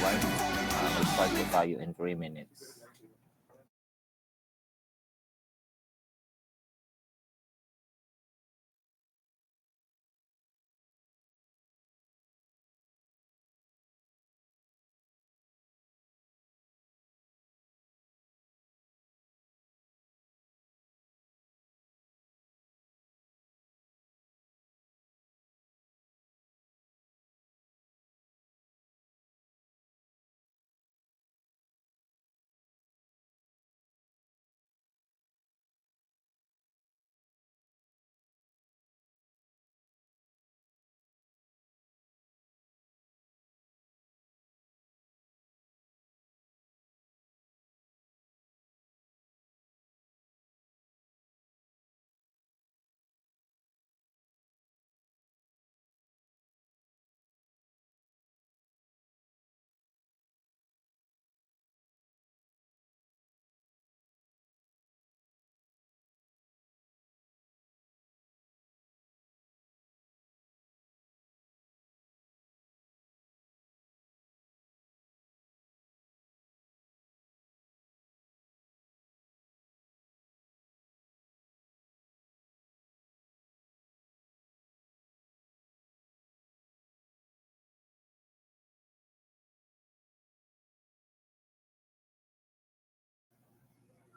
everyone. Mag-start po tayo in 3 minutes.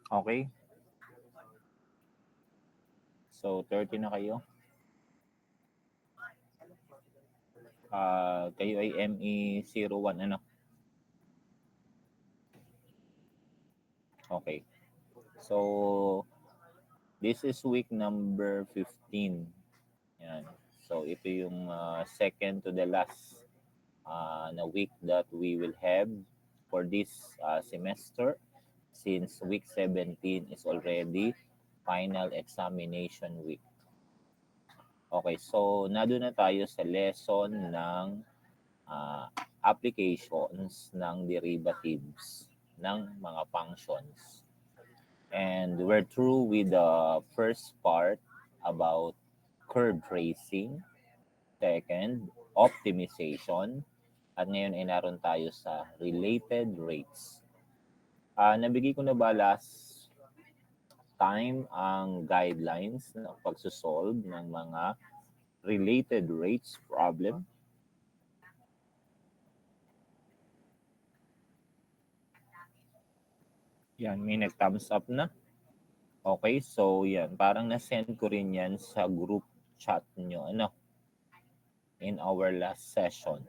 Okay? So, 30 na kayo. Kayo ay ME01, ano? Okay. So, this is week number 15. Yan. So, ito yung second to the last na week that we will have for this semester, since week 17 is already final examination week. Okay, so nado na tayo sa lesson ng applications ng derivatives ng mga functions. And we're through with the first part about curve tracing, second, optimization, at ngayon ay naroon tayo sa related rates. Nabigay ko na ba last time ang guidelines ng pagsosolve ng mga related rates problem? Yan, may nag-thumbs up na. Okay, so yan, parang na-send ko rin yan sa group chat nyo, ano, in our last session.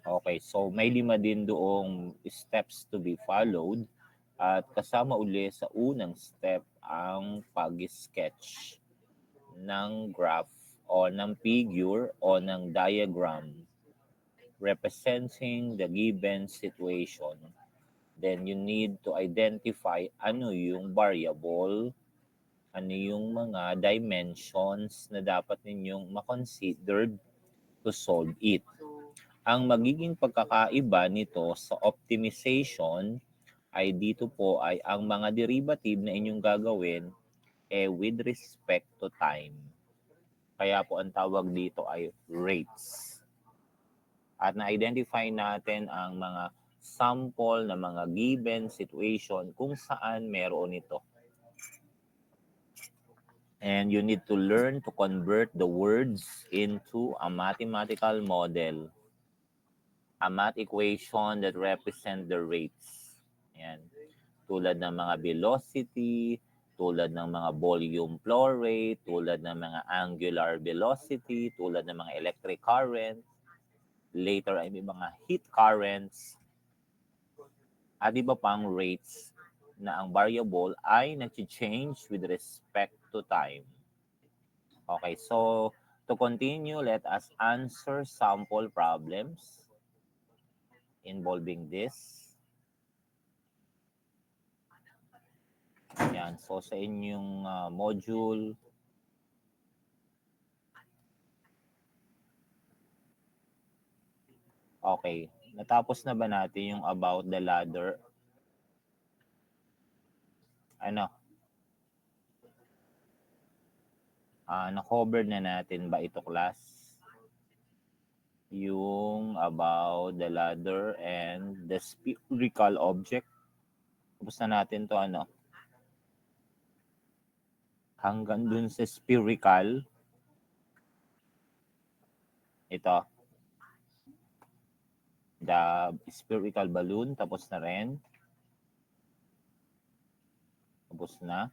Okay, so may 5 din doong steps to be followed, at kasama uli sa unang step ang pag-sketch ng graph o ng figure o ng diagram representing the given situation. Then you need to identify ano yung variable, ano yung mga dimensions na dapat ninyong makonsidered to solve it. Ang magiging pagkakaiba nito sa optimization ay dito po ay ang mga derivative na inyong gagawin with respect to time. Kaya po ang tawag dito ay rates. At na-identify natin ang mga sample na mga given situation kung saan meron ito. And you need to learn to convert the words into a mathematical model, a math equation that represent the rates. Yan. Tulad ng mga velocity, tulad ng mga volume flow rate, tulad ng mga angular velocity, tulad ng mga electric current. Later ay may mga heat currents, at iba pang rates na ang variable ay nag-change with respect to time. Okay, so to continue, let us answer sample problems involving this. Yan, so sa inyong module, okay, natapos na ba natin yung about the ladder? Ano? Na-cover na natin ba ito, class? yung about the ladder and the spherical object. Tapos na natin to ano. Hanggang dun sa spherical. Ito. The spherical balloon. Tapos na rin. Tapos na.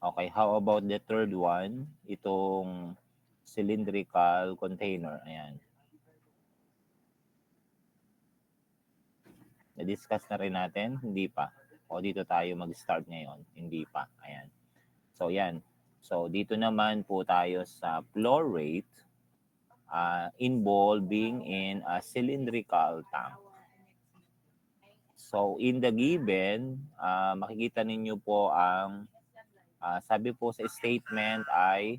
Okay, how about the third one? Itong cylindrical container. Ayan. Na-discuss na rin natin? Hindi pa. O dito tayo mag-start ngayon? Hindi pa. Ayan. So, yan. So, dito naman po tayo sa flow rate involving in a cylindrical tank. So, in the given, makikita ninyo po ang sabi po sa statement ay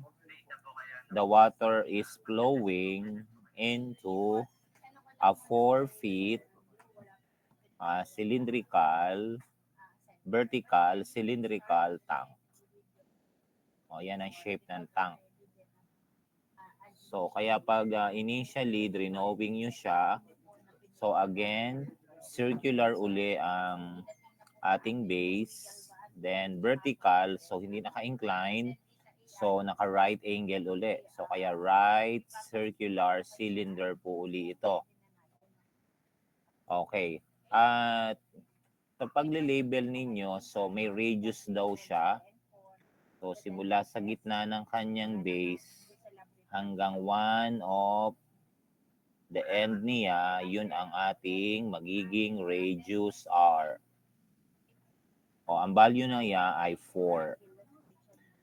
the water is flowing into a 4 feet cylindrical, vertical cylindrical tank. O, yan ang shape ng tank. So, kaya pag initially drenowing nyo siya, so again, circular uli ang ating base, then vertical, so hindi naka-incline, so naka-right angle uli. So, kaya right circular cylinder po uli ito. Okay. At sa pagle-label ninyo, so may radius daw siya. So, simula sa gitna ng kanyang base hanggang one of the end niya, yun ang ating magiging radius R. O, ang value na niya ay 4.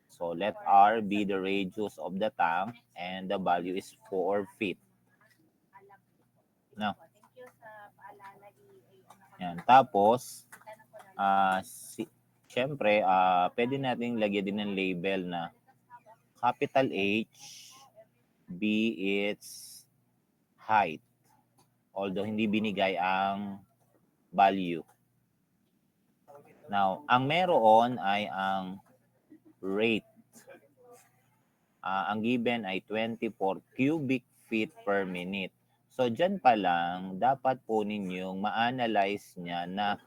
So, let R be the radius of the tank and the value is 4 feet. Now, yan. Tapos, syempre, pwede nating lagyan din ng label na capital H be its height. Although hindi binigay ang value. Now, ang meron ay ang rate. Ang given ay 24 cubic feet per minute. So, dyan pa lang, dapat po ninyong ma-analyze niya na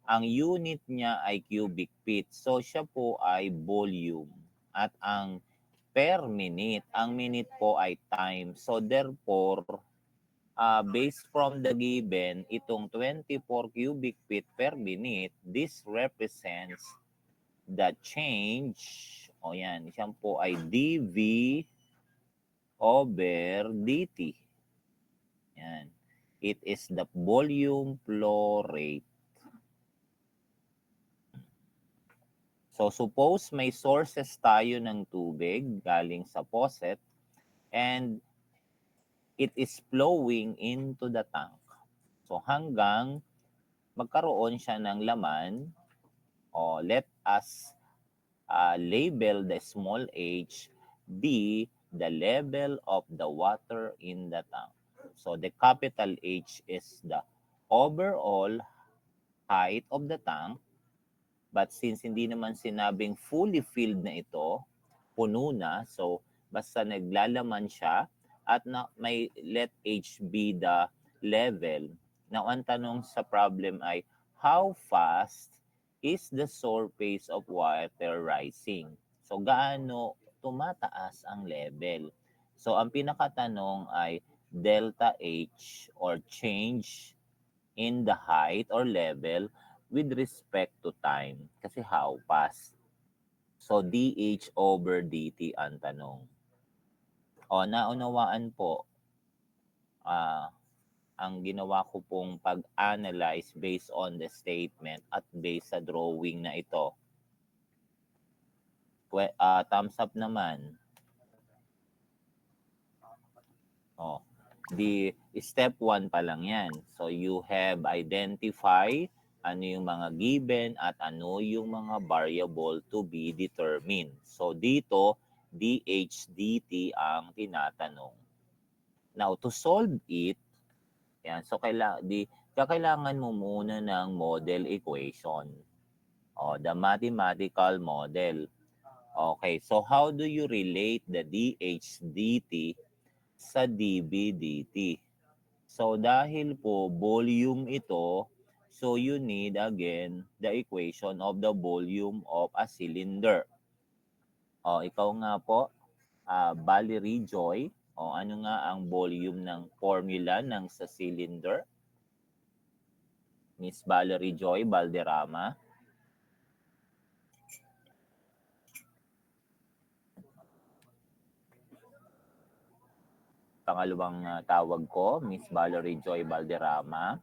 ang unit niya ay cubic feet. So, siya po ay volume. At ang per minute, ang minute po ay time. So, therefore, based from the given, itong 24 cubic feet per minute, this represents the change. O yan, siya po ay dV over dt. Yan. It is the volume flow rate. So, suppose may sources tayo ng tubig galing sa faucet and it is flowing into the tank. So, hanggang magkaroon siya ng laman, o let us label the small h be the level of the water in the tank. So, the capital H is the overall height of the tank. But since hindi naman sinabing fully filled na ito, puno na, so basta naglalaman siya at may let H be the level. Now, ang tanong sa problem ay, how fast is the surface of water rising? So, gaano tumataas ang level? So, ang pinakatanong ay delta H or change in the height or level with respect to time. Kasi how fast? So, dH over dt ang tanong. O, naunawaan po, ang ginawa ko pong pag-analyze based on the statement at based sa drawing na ito. Thumbs up naman. O, the step 1 pa lang yan. So, you have identified ano yung mga given at ano yung mga variable to be determined. So, dito, dH, dt ang tinatanong. Now, to solve it, yan, so kailangan mo muna ng model equation. O, the mathematical model. Okay, so how do you relate the dH, dt sa dB, dt? So dahil po volume ito, so you need again the equation of the volume of a cylinder. O ikaw nga po, Valerie Joy, o ano nga ang volume ng formula ng sa cylinder? Miss Valerie Joy Valderrama. Pangalawang tawag ko, Miss Valerie Joy Valderrama.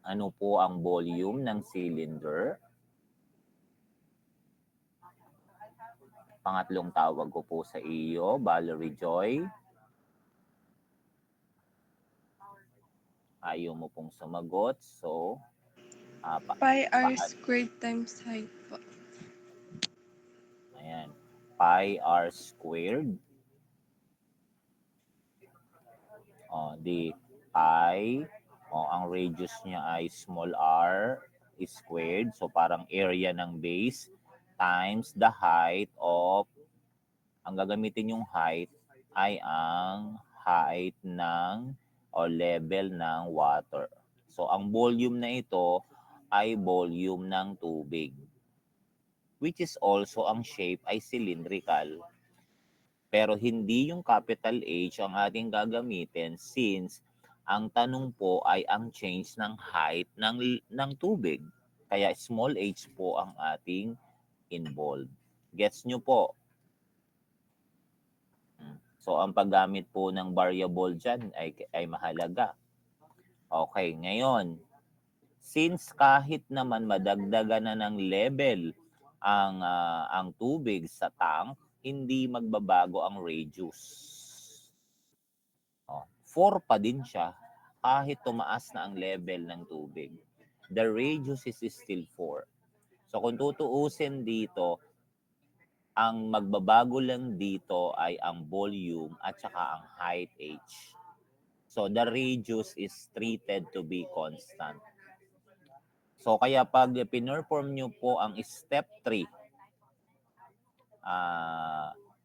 Ano po ang volume ng cylinder? Pangatlong tawag ko po sa iyo, Valerie Joy. Ayaw mo pong sumagot. So, Pi r squared times height po. Ayan. Pi r squared. Di pi. Ang radius niya ay small r squared. So, parang area ng base times the height of, ang gagamitin yung height ay ang height ng o level ng water. So, ang volume na ito ay volume ng tubig, which is also ang shape ay cylindrical. Pero hindi yung capital H ang ating gagamitin since ang tanong po ay ang change ng height ng tubig. Kaya small h po ang ating involved. Gets nyo po? So, ang paggamit po ng variable dyan ay mahalaga. Okay, ngayon, since kahit naman madagdagan na ng level ang tubig sa tank, hindi magbabago ang radius. 4 pa din siya kahit tumaas na ang level ng tubig. The radius is still 4. So kung tutuusin dito, ang magbabago lang dito ay ang volume at saka ang height h. So the radius is treated to be constant. So kaya pag pinerform nyo po ang step 3,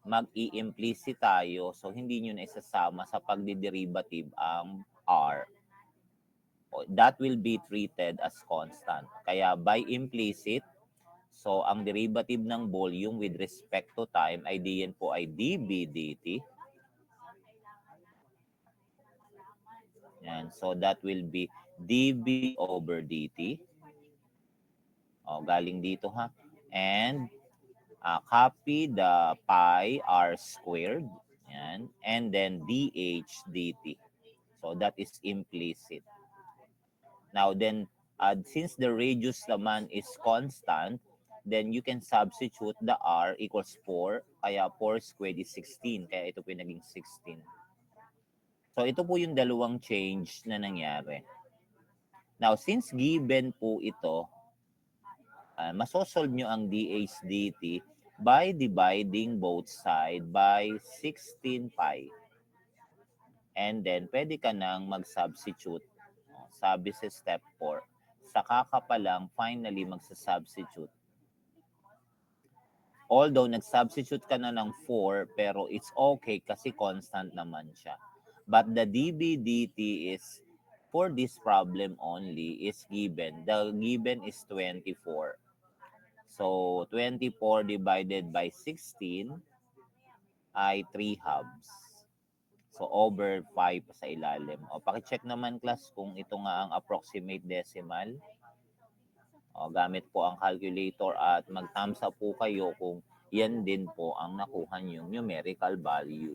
mag-i-implicit tayo. So hindi nyo na isasama sa pagdiderivative ang r. That will be treated as constant. Kaya by implicit, so ang derivative ng volume with respect to time ay diyan po ay dB dt. Yan. So that will be dB over dt. Galing dito ha. And copy the pi r squared. Yan. And then dH dt. So that is implicit. Now then, since the radius naman is constant, then you can substitute the r equals 4. Kaya 4 squared is 16. Kaya ito po yung naging 16. So ito po yung dalawang change na nangyari. Now, since given po ito, masosolve nyo ang dH dt by dividing both side by 16 pi. And then, pwede ka nang mag-substitute. Sabi sa step 4. Saka ka pa lang finally magsa-substitute. Although nag-substitute ka na ng 4, pero it's okay kasi constant naman siya. But the dB dt is, for this problem only, is given. The given is 24. So, 24 divided by 16 ay 3 halves. So, over 5 sa ilalim. Pakicheck naman class kung ito nga ang approximate decimal. Gamit po ang calculator at mag-thumbs up po kayo kung yan din po ang nakuha niyong numerical value.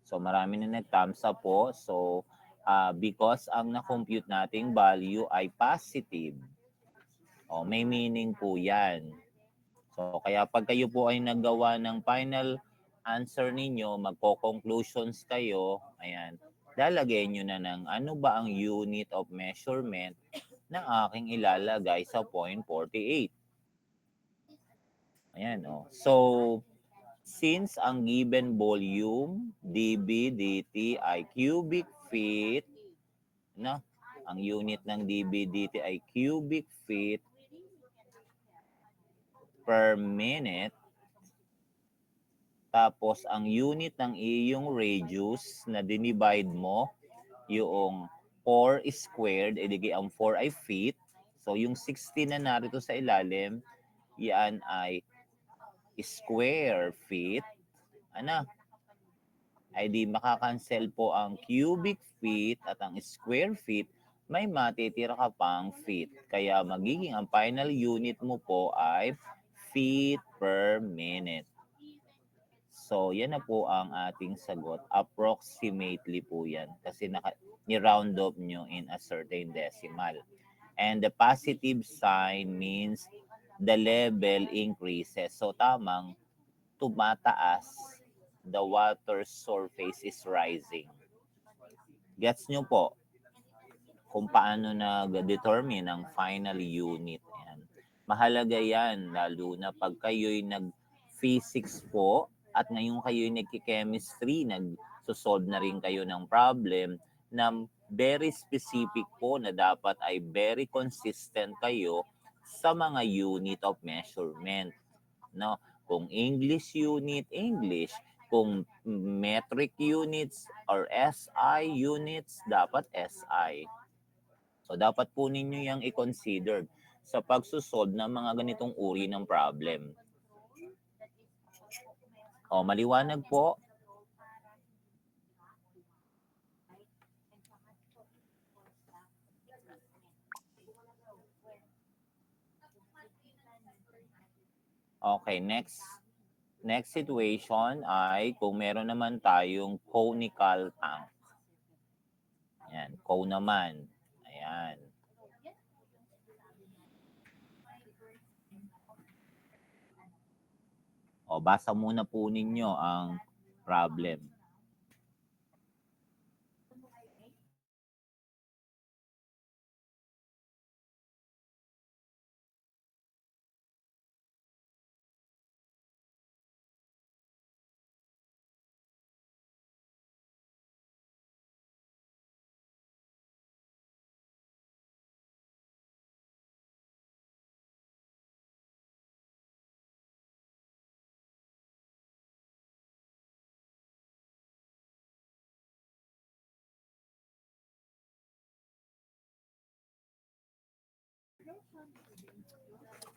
So marami na nag-thumbs up po. So because ang na-compute nating value ay positive. May meaning po yan. So kaya pag kayo po ay naggawa ng final answer ninyo, magko-conclusions kayo, ayan, lalagay nyo na ng ano ba ang unit of measurement na aking ilalagay sa point 48. Ayan, So, Since ang given volume, dB dt ay cubic feet, no? Ang unit ng dB dt ay cubic feet per minute. Tapos, ang unit ng iyong radius na dinivide mo, yung 4 squared, edigi ang 4 ay feet. So, yung 60 na narito sa ilalim, yan ay square feet. Ano? Ay di makakancel po ang cubic feet at ang square feet, may matitira ka pang feet. Kaya magiging ang final unit mo po ay feet per minute. So, yan na po ang ating sagot. Approximately po yan. Kasi ni-round off nyo in a certain decimal. And the positive sign means the level increases. So, tamang tumataas, the water surface is rising. Gets nyo po kung paano nag-determine ang final unit. Yan. Mahalaga yan, lalo na pag kayo'y nag-physics po at ngayon kayo'y nag-chemistry, nag-solve na rin kayo ng problem na very specific po na dapat ay very consistent kayo sa mga unit of measurement. No? Kung English unit, English. Kung metric units or SI units, dapat SI. So, dapat po ninyo yung i-consider sa pagsusolve ng mga ganitong uri ng problem. O, maliwanag po. Okay, next situation ay kung meron naman tayong conical tank. Ayan, cone naman. Ayan. O, basa muna po ninyo ang problem.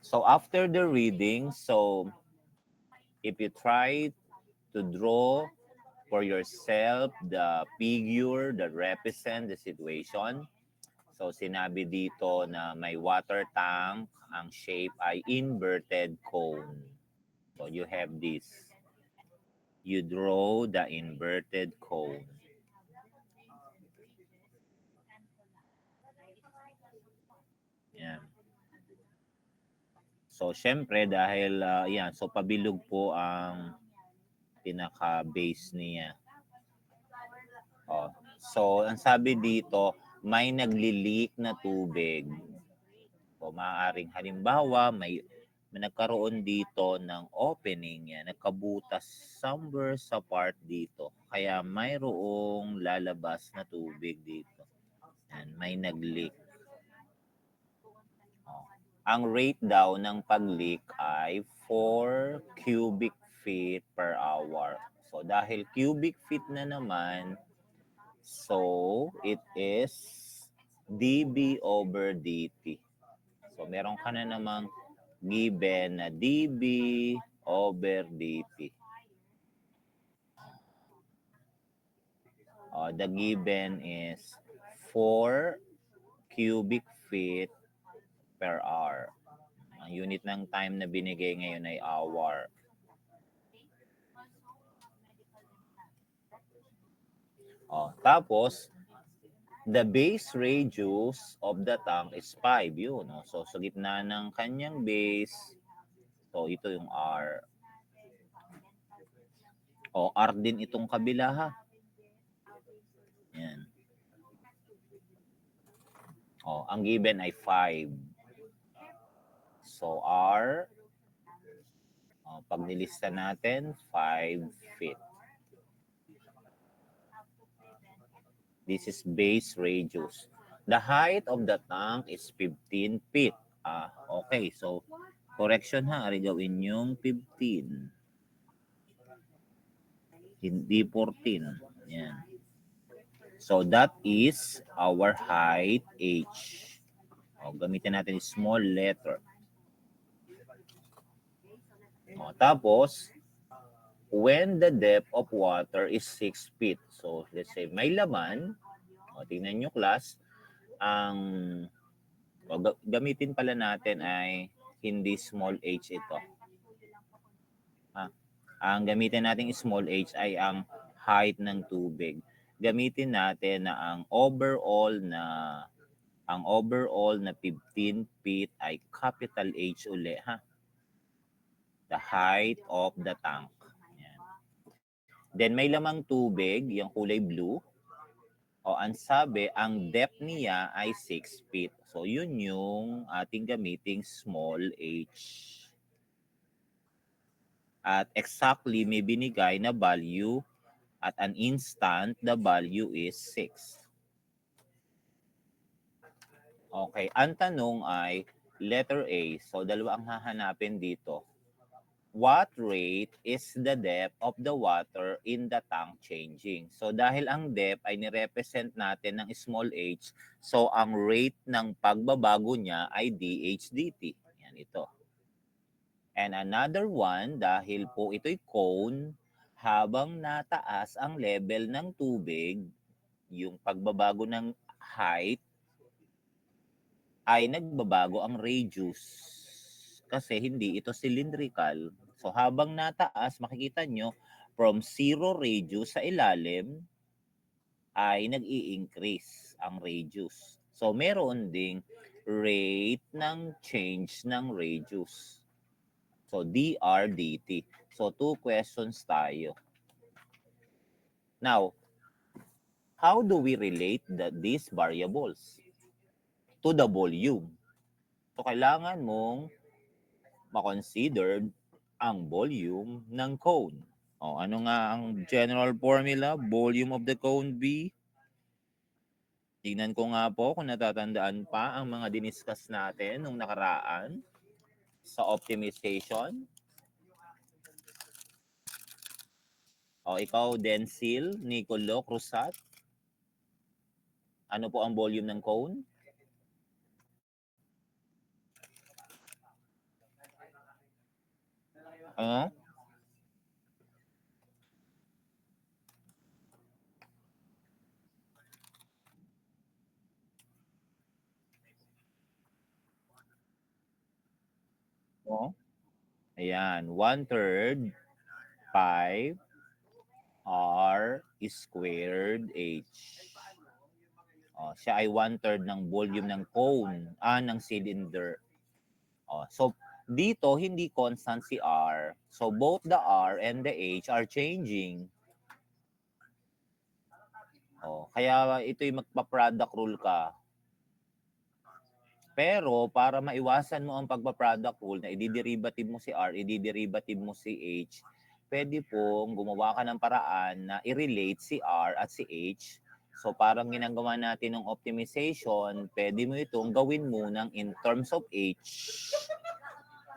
So after the reading, so if you try to draw for yourself the figure that represent the situation. So sinabi dito na may water tank, ang shape ay inverted cone. So you have this. You draw the inverted cone. Yan. So syempre dahil yan, so pabilog po ang pinaka-base niya. Oh. So ang sabi dito, may nagli-leak na tubig. O maaaring halimbawa, may nagkaroon dito ng opening yan, nagkabutas somewhere sa part dito. Kaya mayroong lalabas na tubig dito. Yan, may nag-leak. Oh. Ang rate daw ng pag-leak ay 4 cubic feet per hour. So dahil cubic feet na naman, so it is dB over dt. So meron ka na namang given na dB over dt. The given is 4 cubic feet per hour. Ang unit ng time na binigay ngayon ay hour. Tapos, the base radius of the tank is 5. Yun. No? So, sa gitna ng kanyang base, so ito yung R. R din itong kabila ha. Yan. Ang given ay 5. So, R. Pag nilista natin, 5 feet. This is base radius. The height of the tank is 15 feet. Okay. So, correction ha. Ari gawin yung 15. Hindi 14. Yan. So, that is our height, H. Gamitin natin small letter. Tapos, when the depth of water is 6 feet. So, let's say may laman. Tingnan nyo class. Gamitin pala natin ay hindi small h ito. Ang gamitin natin small h ay ang height ng tubig. Gamitin natin na ang overall na 15 feet ay capital H uli ha. The height of the tank. Yan. Then may lamang tubig, yung kulay blue. Ang sabi, ang depth niya ay 6 feet. So, yun yung ating gamiting small h. At exactly may binigay na value at an instant, the value is 6. Okay, ang tanong ay letter A. So, dalawa ang hahanapin dito. What rate is the depth of the water in the tank changing? So, dahil ang depth ay nirepresent natin ng small h, so ang rate ng pagbabago niya ay dH dt. Yan ito. And another one, dahil po ito'y cone, habang nataas ang level ng tubig, yung pagbabago ng height, ay nagbabago ang radius. Kasi hindi ito cylindrical. So habang nataas, makikita nyo, from 0 radius sa ilalim, ay nag-i-increase ang radius. So meron ding rate ng change ng radius. So dr dt. So 2 questions tayo. Now, how do we relate these variables to the volume? So kailangan mong makonsider ang volume ng cone. Ano nga ang general formula? Volume of the cone B. Tingnan ko nga po kung natatandaan pa ang mga diniscuss natin nung nakaraan sa optimization. Ikaw, Densil, Nicolo, Cruzat. Ano po ang volume ng cone? Ano? Ayan, 1/3 5 R squared H. Siya ay 1/3 ng volume ng cone, ng cylinder. So, dito, hindi constant si R. So, both the R and the H are changing. Kaya ito'y magpa-product rule ka. Pero, para maiwasan mo ang pagpa-product rule na i-derivative mo si R, i-derivative mo si H, pwede pong gumawa ka ng paraan na i-relate si R at si H. So, parang ginagawa natin ng optimization, pwede mo itong gawin munang in terms of H.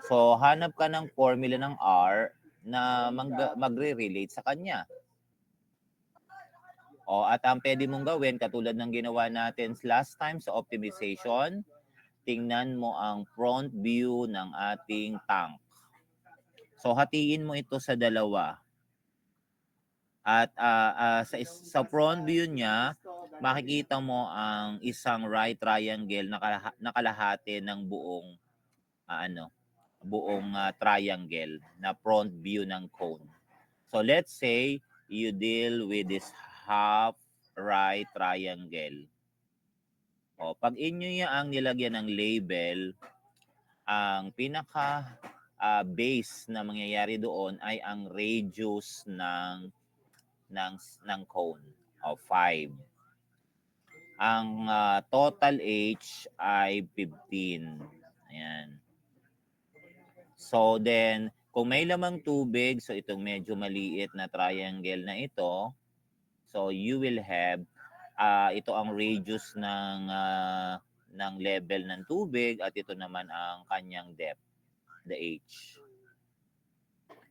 So, hanap ka ng formula ng R na magre-relate sa kanya. At ang pwede mong gawin, katulad ng ginawa natin last time sa optimization, tingnan mo ang front view ng ating tank. So, hatiin mo ito sa dalawa. At sa front view niya, makikita mo ang isang right triangle na kalahati ng buong triangle na front view ng cone. So let's say you deal with this half right triangle. Pag inyo ang nilagyan ng label, ang pinaka base na mangyayari doon ay ang radius ng cone o 5. Ang total H ay 15. Ayan. So then, Kung may lamang tubig, so itong medyo maliit na triangle na ito, so you will have, ito ang radius ng level ng tubig at ito naman ang kanyang depth, the H.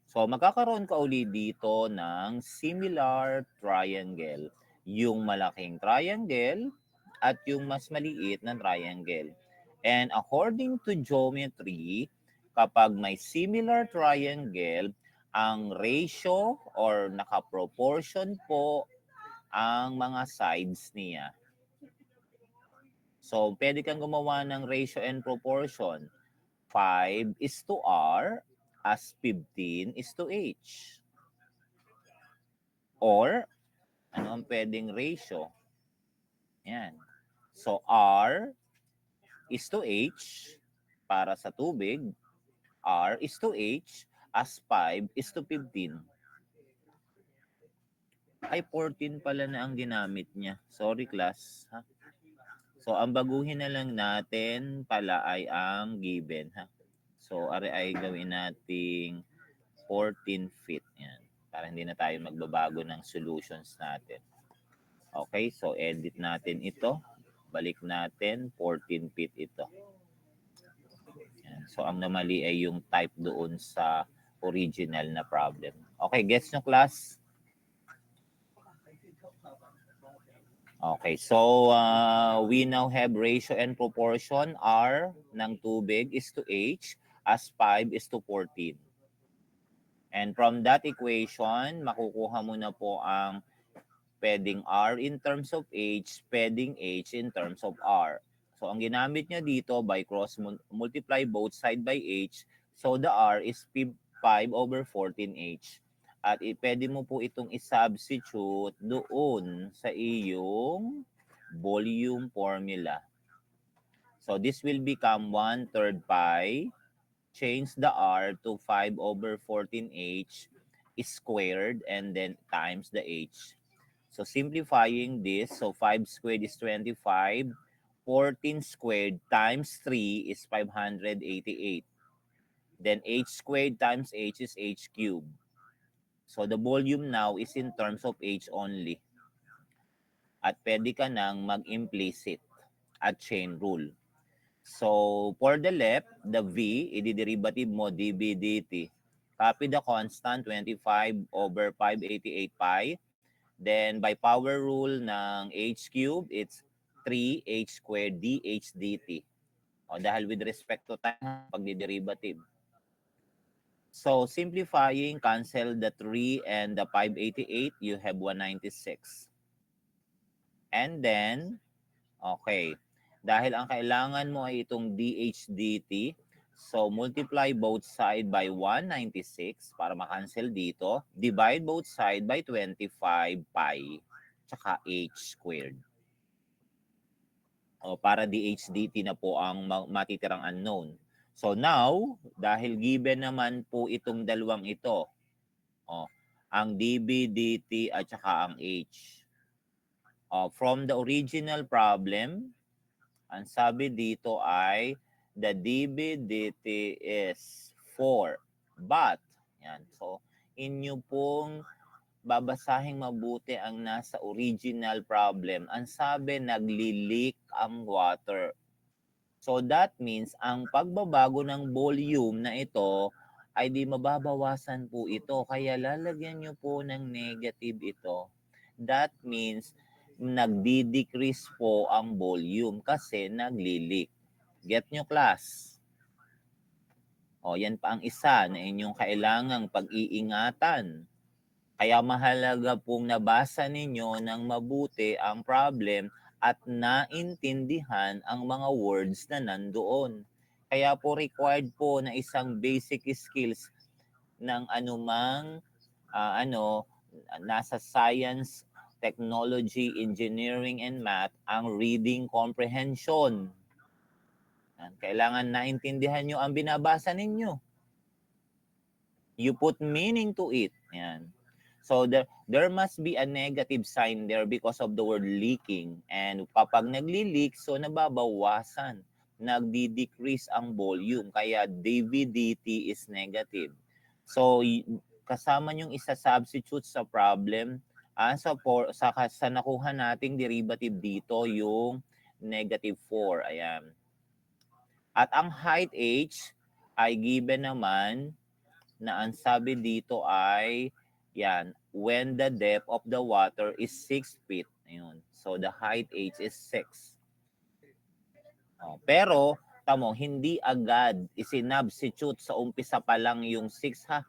So magkakaroon ka uli dito ng similar triangle. Yung malaking triangle at yung mas maliit na triangle. And according to geometry, kapag may similar triangle, ang ratio or naka-proportion po ang mga sides niya. So, pwede kang gumawa ng ratio and proportion. 5 is to R as 15 is to H. Or, ano ang pwedeng ratio? Yan. So, R is to H para sa tubig. R is to H as 5 is to 15. Ay, 14 pala na ang ginamit niya. Sorry, class. Ha? So, ang baguhin na lang natin pala ay ang given. Ha? So, ay gawin nating 14 feet. Yan. Para hindi na tayo magbabago ng solutions natin. Okay, so edit natin ito. Balik natin, 14 feet ito. Yan. So, ang namali ay yung type doon sa original na problem. Okay, gets nyo, class? Okay, so we now have ratio and proportion. R ng tubig is to H as 5 is to 14. And from that equation, makukuha mo na po ang pwedeng R in terms of H, pwedeng H in terms of R. So ang ginamit niya dito by cross multiply both side by H, so the R is 5 over 14H. At pwede mo po itong i-substitute doon sa iyong volume formula. So this will become 1/3 pi. Change the R to 5 over 14H squared and then times the H. So simplifying this, so 5 squared is 25. 14 squared times 3 is 588. Then H squared times H is H cubed. So the volume now is in terms of H only. At pwede ka nang mag-implicit at chain rule. So for the left, the V, i-derivative mo dB dt. Copy the constant, 25 over 588 pi. Then by power rule ng H cubed, it's 3H squared dH dt. O dahil with respect to time, pagdi-derivative. So, simplifying, cancel the 3 and the 588, you have 196. And then, okay, dahil ang kailangan mo ay itong dH dt, so multiply both side by 196 para makancel dito. Divide both side by 25 pi, tsaka h squared. O, para dH dt na po ang matitirang unknown. So now, dahil given naman po itong dalawang ito, ang dB dt at saka ang H. From the original problem, ang sabi dito ay the dB dt is 4. But, yan, so inyo pong babasahing mabuti ang nasa original problem. Ang sabi, nagli-leak ang water. So that means ang pagbabago ng volume na ito ay di mababawasan po ito. Kaya lalagyan nyo po ng negative ito. That means nagdi-decrease po ang volume kasi nagli-leak. Get nyo, class? O, yan pa ang isa na inyong kailangang pag-iingatan. Kaya mahalaga pong nabasa ninyo ng mabuti ang problem at naintindihan ang mga words na nandoon. Kaya po required po na isang basic skills ng anumang nasa science, technology, engineering, and math ang reading comprehension. Kailangan naintindihan nyo ang binabasa ninyo. You put meaning to it. Yan. So there must be a negative sign there because of the word leaking. And kapag nagli-leak, so nababawasan. Nagdi-decrease ang volume. Kaya dV dt is negative. So, kasama yung isa-substitute sa problem. Sa nakuha nating derivative dito, yung -4. Ayan. At ang height h ay given naman na ang sabi dito ay, yan, when the depth of the water is 6 feet. Ayun. So, the height h is 6. Pero, tamo, hindi agad isinubstitute sa umpisa pa lang yung 6 ha.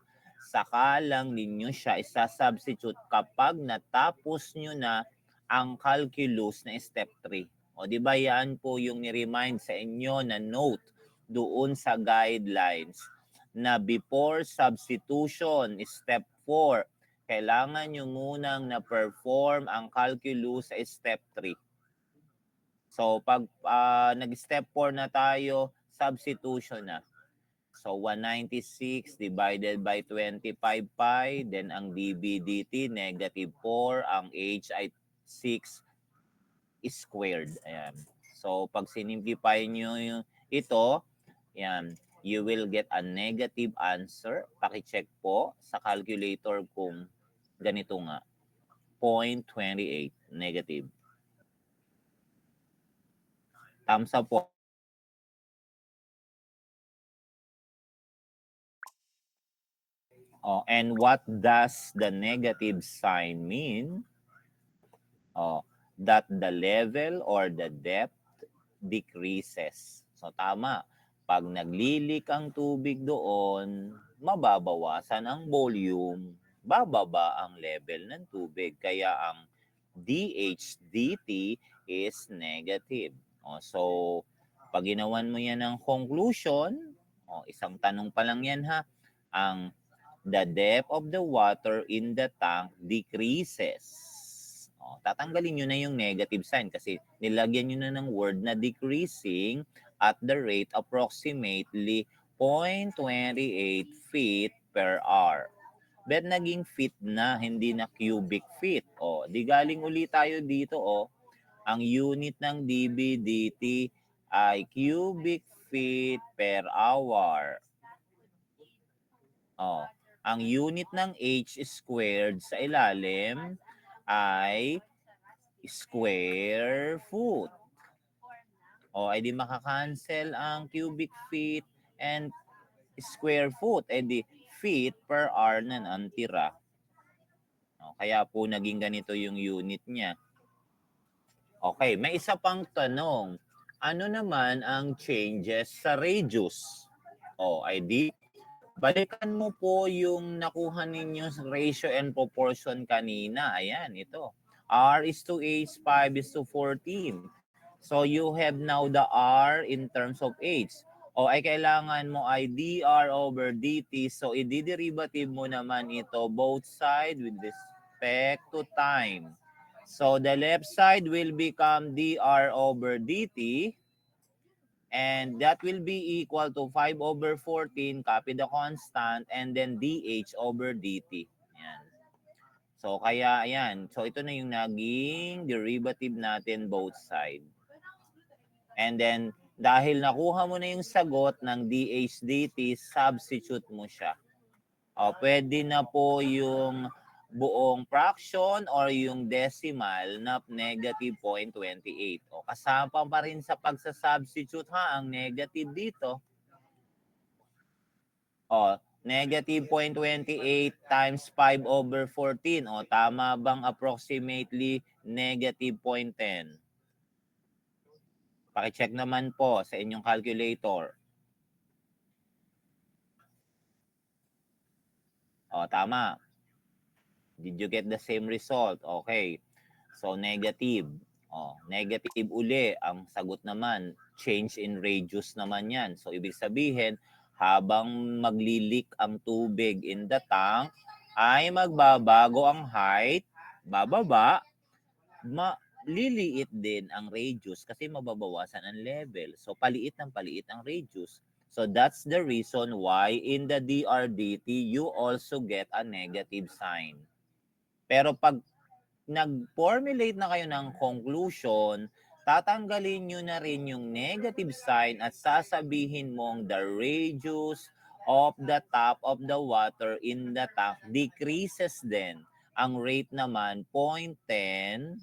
Saka lang ninyo siya isa-substitute kapag natapos nyo na ang calculus na step 3. O, di ba yan po yung ni-remind sa inyo na note doon sa guidelines na before substitution, step 4, kailangan nyo munang na-perform ang calculus sa step 3. So, pag nag-step 4 na tayo, substitution na. So, 196 divided by 25 pi, then ang dB dt, -4, ang h ay 6 squared. Ayan. So, pag sinimplify nyo ito, yan, you will get a negative answer. Pakicheck po sa calculator kung ganito nga, 0.28 negative. Thumbs up po. And what does the negative sign mean? That the level or the depth decreases. So tama. Pag naglilik ang tubig doon, mababawasan ang volume, bababa ang level ng tubig. Kaya ang dH dt is negative. So, pag ginawan mo yan ng conclusion, isang tanong pa lang yan ha, ang the depth of the water in the tank decreases. Tatanggalin nyo na yung negative sign kasi nilagyan nyo na ng word na decreasing at the rate approximately 0.28 feet per hour. But naging feet na, hindi na cubic feet. Di galing ulit tayo dito. Ang unit ng dB dt ay cubic feet per hour. Ang unit ng h squared sa ilalim ay square foot. Ay di makakancel ang cubic feet and square foot. Di feet per hour na nantira. Kaya po naging ganito yung unit niya. Okay, may isa pang tanong. Ano naman ang changes sa radius? Ay di balikan mo po yung nakuha ninyo ratio and proportion kanina. Ayan, ito. R is to H, 5 is to 14. So you have now the R in terms of H. Ay kailangan mo ay dr over dt. So i-derivative mo naman ito both side with respect to time. So the left side will become dr over dt. And that will be equal to 5 over 14, copy the constant, and then dH over dt. Ayan. So, kaya, ayan. So, ito na yung naging derivative natin both side. And then, dahil nakuha mo na yung sagot ng dH dt, substitute mo siya. Pwede na po yung buong fraction or yung decimal na negative 0.28. Kasama pa rin sa pagsasubstitute ha, ang negative dito. Negative 0.28 times 5 over 14. Tama bang approximately negative 0.10? Pakicheck naman po sa inyong calculator. Tama. Did you get the same result? Okay. So, negative. Negative uli. Ang sagot naman, change in radius naman yan. So, ibig sabihin, habang maglilik ang tubig in the tank, ay magbabago ang height, bababa, liliit din ang radius kasi mababawasan ang level. So, paliit ng paliit ang radius. So, that's the reason why in the dRdt, you also get a negative sign. Pero pag nag-formulate na kayo ng conclusion, tatanggalin nyo na rin yung negative sign at sasabihin mong the radius of the top of the water in the tank decreases din. Ang rate naman, 0.10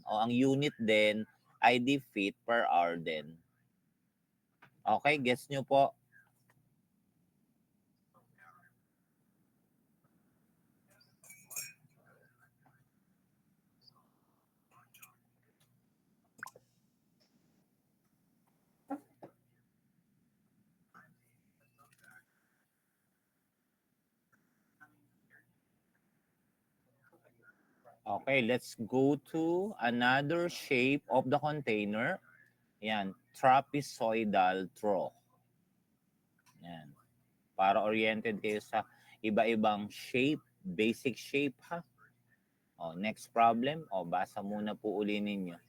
o ang unit din ay di feet per hour din. Okay, gets nyo po? Okay, let's go to another shape of the container. Yan, trapezoidal trough. Yan. Para oriented kayo sa iba-ibang shape, basic shape ha. O, next problem. O, basa muna po uli ninyo.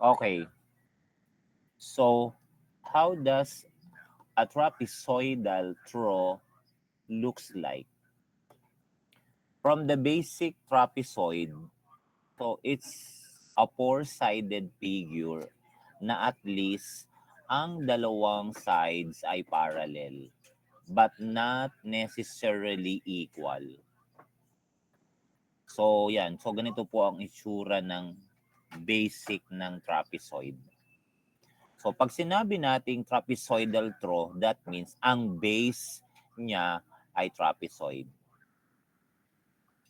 Okay. So, how does a trapezoidal trough looks like? From the basic trapezoid, so it's a four-sided figure na at least ang dalawang sides ay parallel but not necessarily equal. So, yan. So, ganito po ang itsura ng basic ng trapezoid. So, pag sinabi nating trapezoidal trough, that means ang base niya ay trapezoid.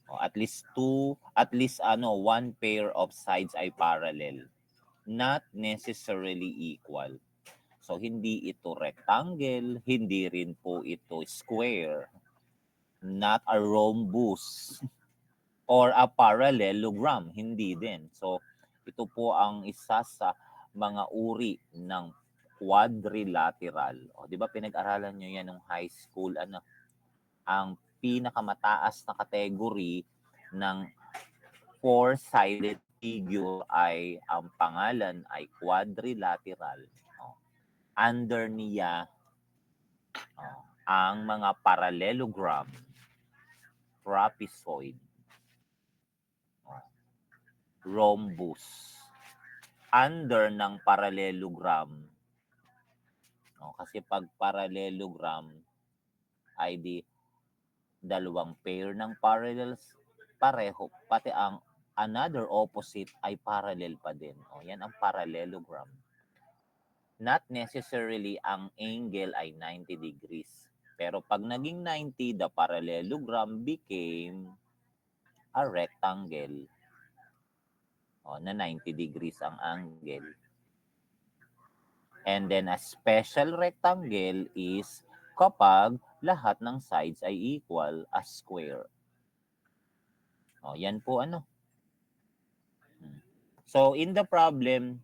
O, at least one pair of sides ay parallel. Not necessarily equal. So, hindi ito rectangle, hindi rin po ito square, not a rhombus, or a parallelogram, hindi din. So, ito po ang isa sa mga uri ng quadrilateral. O, di ba pinag-aralan nyo yan nung high school, ang pinakamataas na category ng four-sided figure ay ang pangalan ay quadrilateral. O, under niya ang mga parallelogram, trapezoid, rhombus. Under ng parallelogram, kasi pag parallelogram ay di dalawang pair ng parallels pareho, pati ang another opposite ay parallel pa din. Yan ang parallelogram. Not necessarily ang angle ay 90 degrees. Pero pag naging 90, the parallelogram became a rectangle. Na 90 degrees ang angle. And then a special rectangle is kapag lahat ng sides ay equal as square. Yan po So in the problem,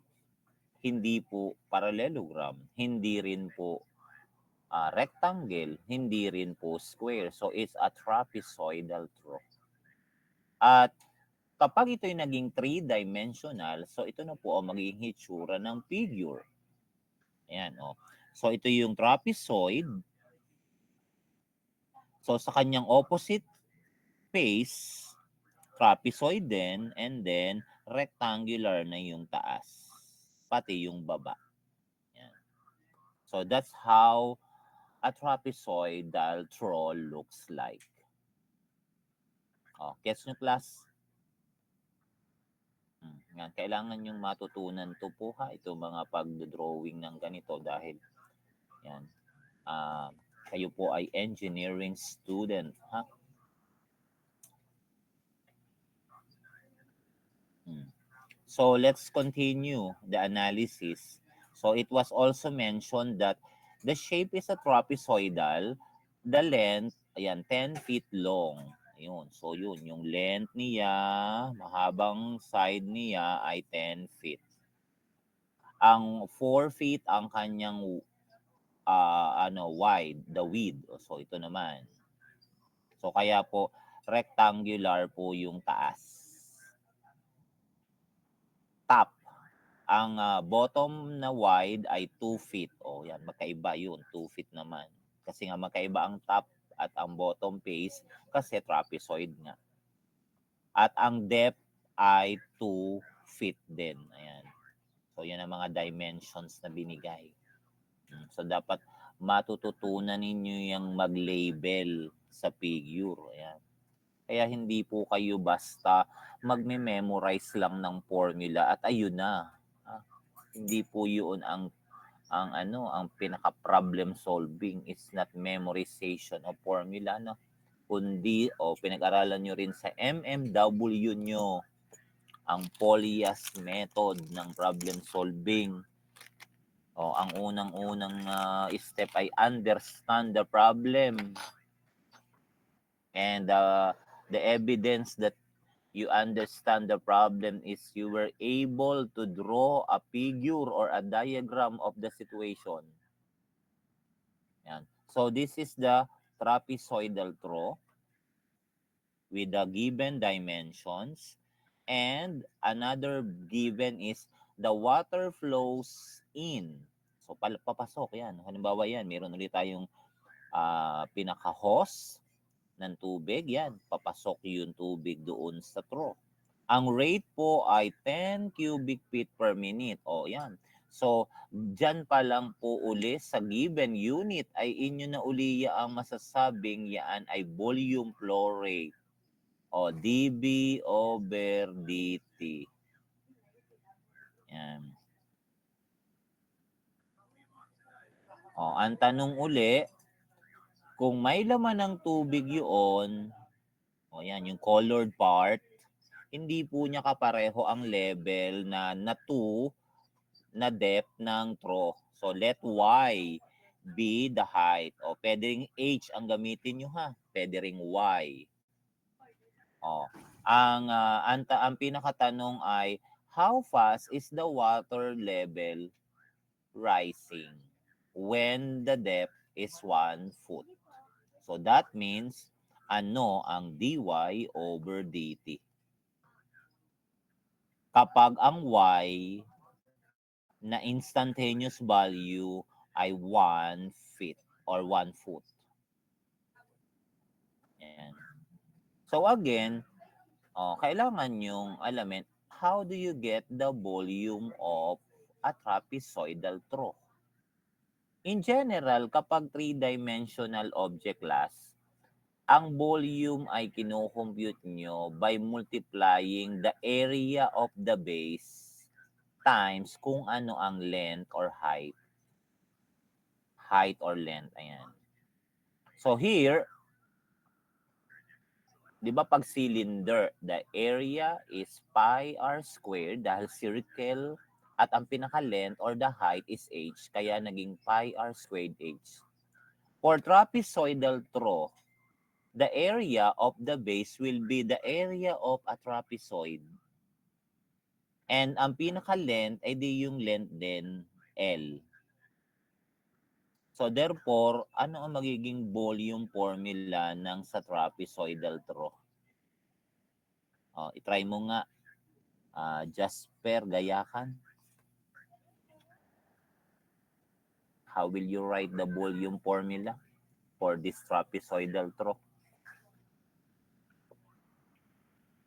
hindi po parallelogram, hindi rin po rectangle, hindi rin po square. So it's a trapezoidal trough. At kapag ito'y naging three-dimensional, so ito na po ang magiging hitsura ng figure. Ayan, So ito yung trapezoid. So sa kanyang opposite face, trapezoid din, and then rectangular na yung taas, pati yung baba. Ayan. So that's how a trapezoidal trough looks like. Gets nyo class? Yan, kailangan yung matutunan to po ha, ito mga pag-drawing ng ganito dahil yan, kayo po ay engineering student ha. So let's continue the analysis. So it was also mentioned that the shape is a trapezoidal, the length, ayan, 10 feet long. Ayun. So yun, yung length niya, mahabang side niya ay 10 feet. Ang 4 feet ang kanyang wide, the width. So ito naman. So kaya po rectangular po yung taas. Top. Ang bottom na wide ay 2 feet. O yan, magkaiba yun. 2 feet naman. Kasi nga magkaiba ang top at ang bottom face kasi trapezoid nga. At ang depth ay 2 feet din. Ayan. So yan ang mga dimensions na binigay. So dapat matututunan ninyo yung mag-label sa figure. Ayan. Kaya hindi po kayo basta magme-memorize lang ng formula at ayun na. Hindi po 'yun ang pinaka problem solving. It's not memorization of formula, no, kundi pinag-aralan nyo rin sa MMW nyo ang Polias method ng problem solving. Ang unang-unang step ay understand the problem, and the evidence that you understand the problem is you were able to draw a figure or a diagram of the situation. Yan. So this is the trapezoidal throw with the given dimensions, and another given is the water flows in. So papasok yan. Halimbawa yan, meron ulit tayong pinaka-hose ng tubig. Yan, papasok yung tubig doon sa throw. Ang rate po ay 10 cubic feet per minute. Yan. So, dyan pa lang po uli sa given unit ay inyo na uli ang masasabing yan ay volume flow rate. dB over dt. Yan. Ang tanong uli, kung may laman ng tubig yun, yan, yung colored part, hindi po niya kapareho ang level na 2 na depth ng throw. So, let Y be the height. Pwede ring H ang gamitin nyo, ha. Pwede ring Y. Ang pinakatanong ay, how fast is the water level rising when the depth is 1 foot? So, that means, ano ang dy over dt? Kapag ang y na instantaneous value ay 1 feet or 1 foot. Ayan. So again, kailangan yung alamin, how do you get the volume of a trapezoidal throw? In general, kapag 3-dimensional object class, ang volume ay kinocompute nyo by multiplying the area of the base times kung ano ang length or height. Height or length, ayan. So here, di ba pag cylinder, the area is pi r squared dahil circle at ang pinaka-length or the height is h, kaya naging pi r squared h. For trapezoidal throw, the area of the base will be the area of a trapezoid. And ang pinaka-length ay di yung length din, L. So therefore, ano ang magiging volume formula ng sa trapezoidal throw? I-try mo nga, Jasper Gayakan. How will you write the volume formula for this trapezoidal throw?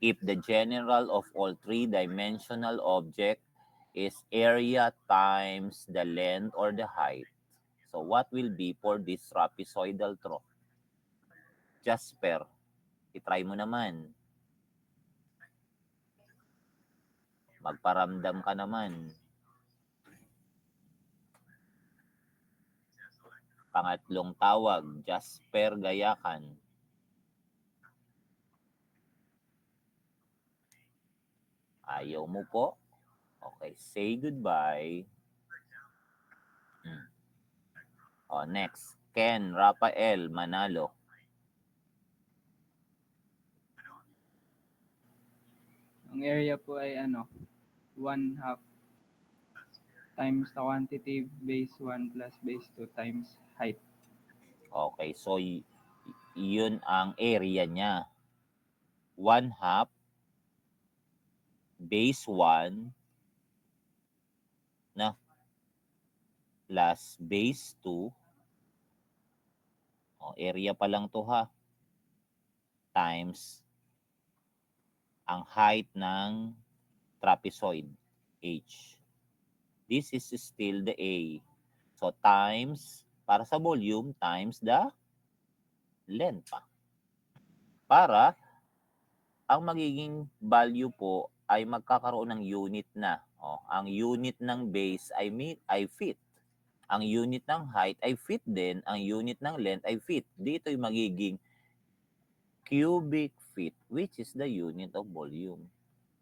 If the general of all 3-dimensional object is area times the length or the height, so what will be for this trapezoidal throw? Jasper, i-try mo naman. Magparamdam ka naman. Pangatlong tawag, Jasper Gayakan. Ayaw mo po. Okay, say goodbye. Next. Ken Rafael Manalo. Ang area po ay ano, 1/2 times the quantity base 1 plus base 2 times height. Okay, so yun ang area niya. 1/2 base 1 na plus base 2. Area pa lang to ha. Times ang height ng trapezoid, h. This is still the A. So times, para sa volume, times the length pa. Para ang magiging value po ay magkakaroon ng unit na. Ang unit ng base ay feet. Ang unit ng height ay feet din. Ang unit ng length ay feet. Dito ay magiging cubic feet, which is the unit of volume.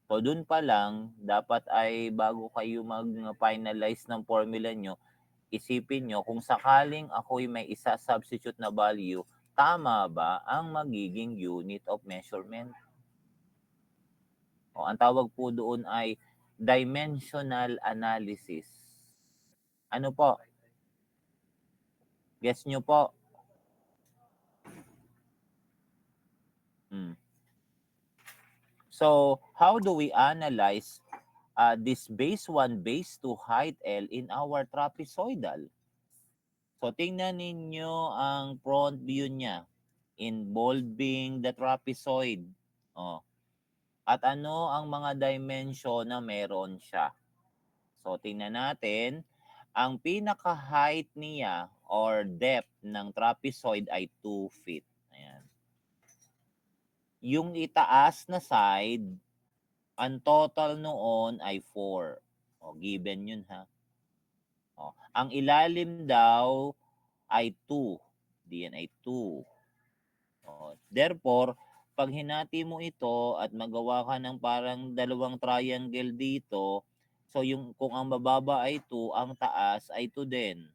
So, dun pa lang, dapat ay bago kayo mag-finalize ng formula nyo, isipin nyo kung sakaling ako'y may isa-substitute na value, tama ba ang magiging unit of measurement? Ang tawag po doon ay dimensional analysis. Ano po? Guess nyo po. So, how do we analyze this base 1, base 2 height L in our trapezoidal? So, tingnan ninyo ang front view niya involving the trapezoid. At ano ang mga dimension na meron siya? So, tingnan natin. Ang pinaka-height niya or depth ng trapezoid ay 2 feet. Ayan. Yung itaas na side, ang total noon ay 4. Given yun ha. Ang ilalim daw ay 2. Diyan ay 2. Therefore, pag hinati mo ito at magawa ka ng parang dalawang triangle dito, so yung kung ang bababa ay 2, ang taas ay 2 din.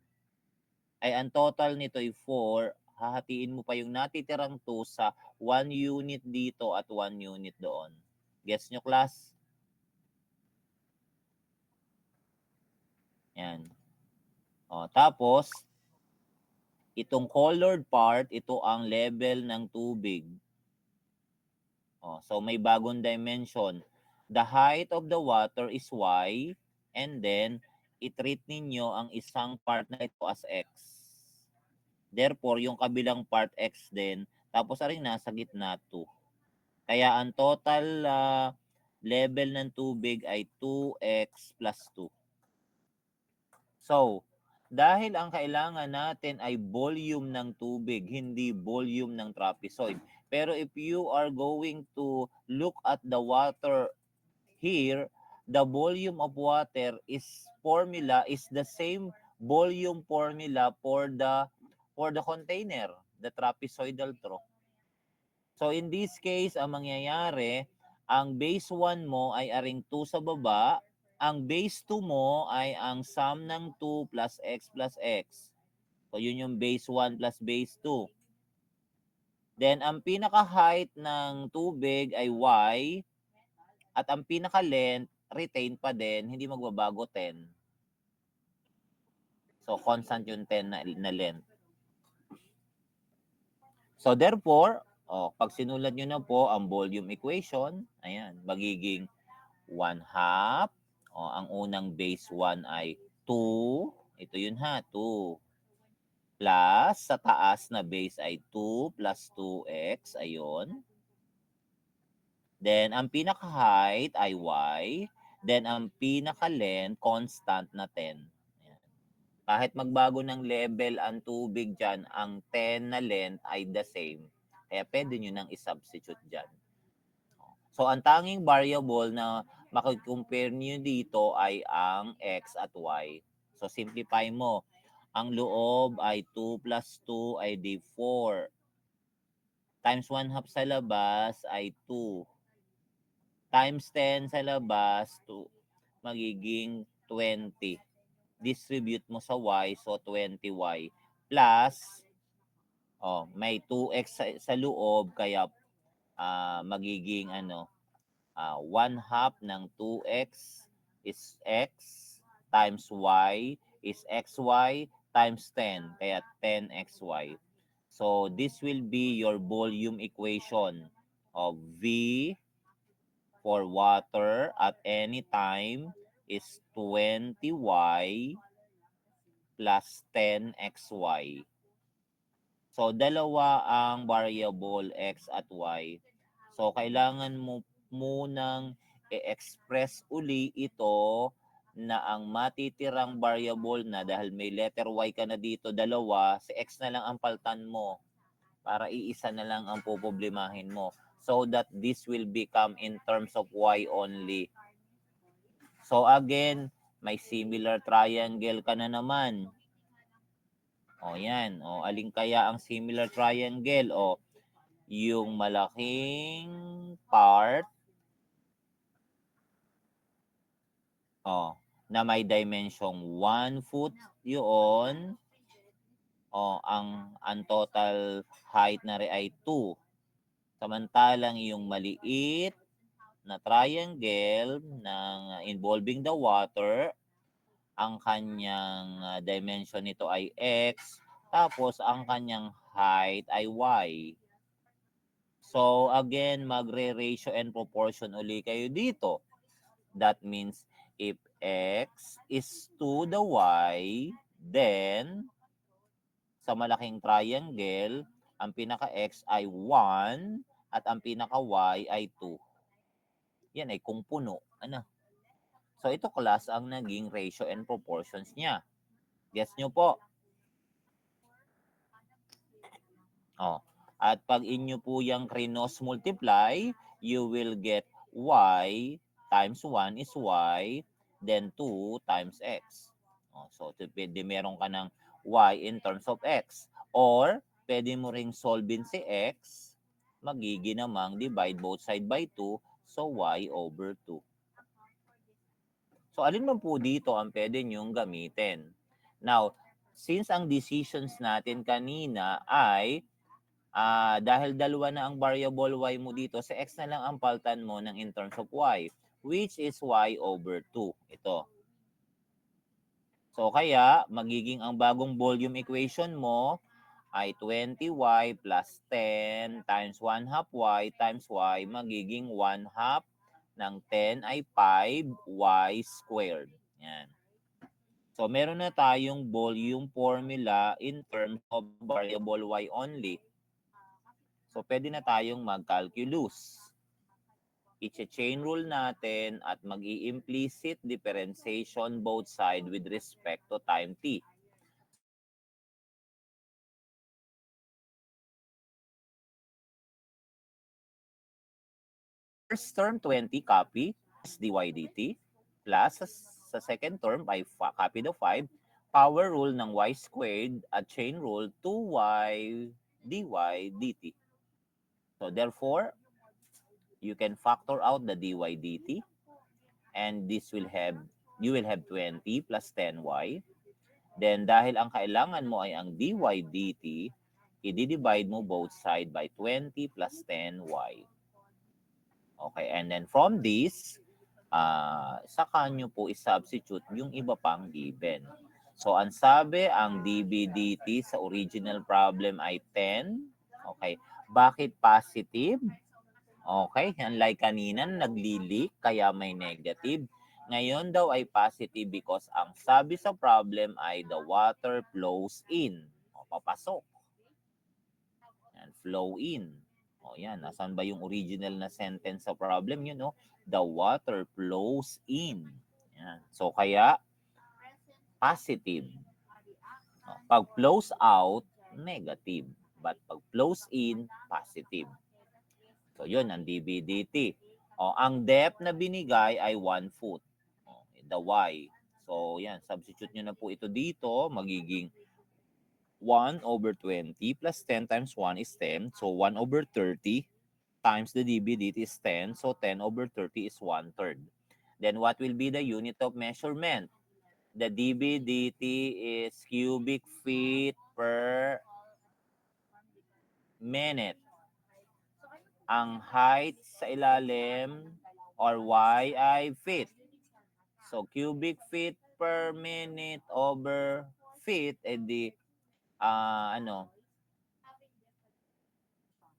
Ay ang total nito ay 4, hahatiin mo pa yung natitirang 2 sa 1 unit dito at 1 unit doon. Guess nyo, class? Yan. Tapos, itong colored part, ito ang level ng tubig. So, may bagong dimension. The height of the water is y, and then, i-treat ninyo ang isang part na ito as x. Therefore, yung kabilang part x din, tapos aring nasa gitna 2. Kaya ang total level ng tubig ay 2x plus 2. So, dahil ang kailangan natin ay volume ng tubig, hindi volume ng trapezoid. Pero if you are going to look at the water here, the volume of water formula is the same volume formula for the container, the trapezoidal trough. So in this case, ang mangyayari, ang base 1 mo ay aring 2 sa baba, ang base 2 mo ay ang sum ng 2 plus x plus x. So yun yung base 1 plus base 2. Then ang pinaka-height ng tubig ay y at ang pinaka-length retain pa din, hindi magbabago 10. So constant yung 10 na length. So therefore, pag sinulat nyo na po ang volume equation, ayan, magiging 1/2. Ang unang base 1 ay 2. Ito yun ha, 2. Plus, sa taas na base ay 2 plus 2x. Ayun. Then, ang pinaka-height ay y. Then, ang pinaka-length, constant na 10. Ayan. Kahit magbago ng level ang tubig dyan, ang 10 na length ay the same. Kaya pwede nyo nang isubstitute dyan. So, ang tanging variable na makikompare niyo dito ay ang x at y. So, simplify mo. Ang loob ay 2 plus 2 ay di 4. Times 1/2 sa labas ay 2. Times 10 sa labas, magiging 20. Distribute mo sa y, so 20y. Plus, may 2x sa loob, kaya magiging 1 half ng 2x is x times y is xy times 10. Kaya 10xy. So, this will be your volume equation of V for water at any time is 20y plus 10xy. So, dalawa ang variable x at y. So, kailangan mo munang i-express uli ito na ang matitirang variable na dahil may letter y ka na dito, dalawa, si x na lang ang paltan mo para iisa na lang ang poproblemahin mo. So that this will become in terms of y only. So again, may similar triangle ka na naman. O yan. O aling kaya ang similar triangle? O yung malaking part na may dimension 1 foot yun. Ang total height na rin ay 2. Samantalang yung maliit na triangle ng involving the water, ang kanyang dimension nito ay x, tapos ang kanyang height ay y. So again, magre-ratio and proportion uli kayo dito. That means if x is to the y, then sa malaking triangle, ang pinaka-x ay 1 at ang pinaka-y ay 2. Yan ay kung puno. So ito class ang naging ratio and proportions niya. Guess nyo po. At pag inyo po yung cross multiply, you will get y times 1 is y, then 2 times x. So pwede meron ka ng y in terms of x. Or pwede mo ring solvein si x, magiging namang divide both side by 2, so y over 2. So, alin man po dito ang pwede nyong gamitin? Now, since ang decisions natin kanina ay dahil dalawa na ang variable y mo dito, sa x na lang ang paltan mo ng in terms of y, which is y over 2. Ito. So, kaya, magiging ang bagong volume equation mo ay 20y plus 10 times 1 half y times y, magiging 1 half ng 10 ay 5y squared. Yan. So, meron na tayong volume formula in terms of variable y only. So, pwede na tayong mag-calculus. I-chain rule natin at mag-i-implicit differentiation both side with respect to time t. First term, 20, copy dy dt. Plus, sa second term, ay copy the 5. Power rule ng y squared at chain rule 2y dy dt. So, therefore, you can factor out the dy dt. And this will have, you will have 20 plus 10y. Then, dahil ang kailangan mo ay ang dy dt, i-divide mo both side by 20 plus 10y. Okay, and then from this, saka nyo po i-substitute yung iba pang given. So, ang sabi, ang dB dt sa original problem ay 10. Okay, bakit positive? Okay, unlike kanina, nagli-leak, kaya may negative. Ngayon daw ay positive because ang sabi sa problem ay the water flows in. Papasok. And flow in. Yan. Nasaan ba yung original na sentence sa problem? Yun, no? The water flows in. Yan. So, kaya, positive. Pag flows out, negative. But pag flows in, positive. So, yun, ang dB dt. Ang depth na binigay ay 1 foot. The y. So, yan. Substitute nyo na po ito dito. Magiging 1 over 20 plus 10 times 1 is 10. So, 1 over 30 times the dB dt is 10. So, 10 over 30 is 1/3. Then what will be the unit of measurement? The dB/dt is cubic feet per minute. Ang height sa ilalim or y ay feet. So cubic feet per minute over feet, edi ano,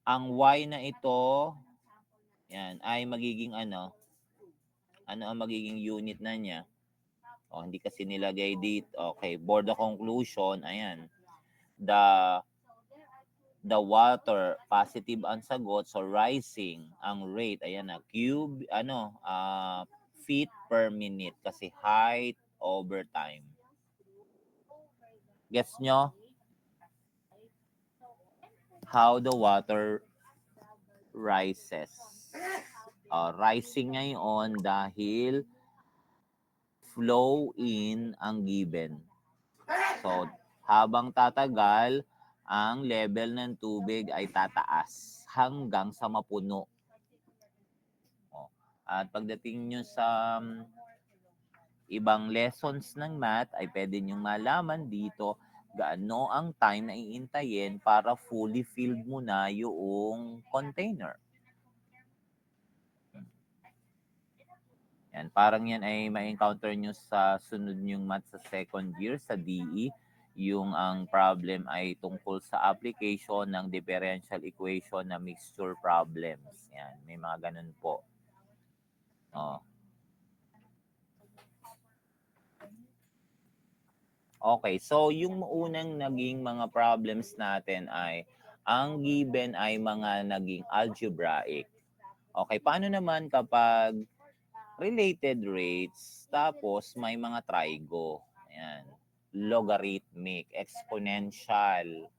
ang y na ito, yan, ay magiging ano ang magiging unit na niya? Hindi kasi nilagay dito. Okay, for the conclusion, ayan, the water, positive ang sagot, so rising ang rate, ayan na, feet per minute kasi height over time. Gets nyo? How the water rises. Rising ngayon dahil flow in ang given. So, habang tatagal, ang level ng tubig ay tataas hanggang sa mapuno. At pagdating nyo sa ibang lessons ng math, ay pwede nyo malaman dito gaano ang time na iintayin para fully filled mo na yung container. Yan, parang yan ay ma-encounter nyo sa sunod nyong math sa second year sa DE. Yung ang problem ay tungkol sa application ng differential equation na mixture problems. Yan, may mga ganun po. Okay, so yung unang naging mga problems natin ay ang given ay mga naging algebraic. Okay, paano naman kapag related rates tapos may mga trigo? Ayan, logarithmic, exponential,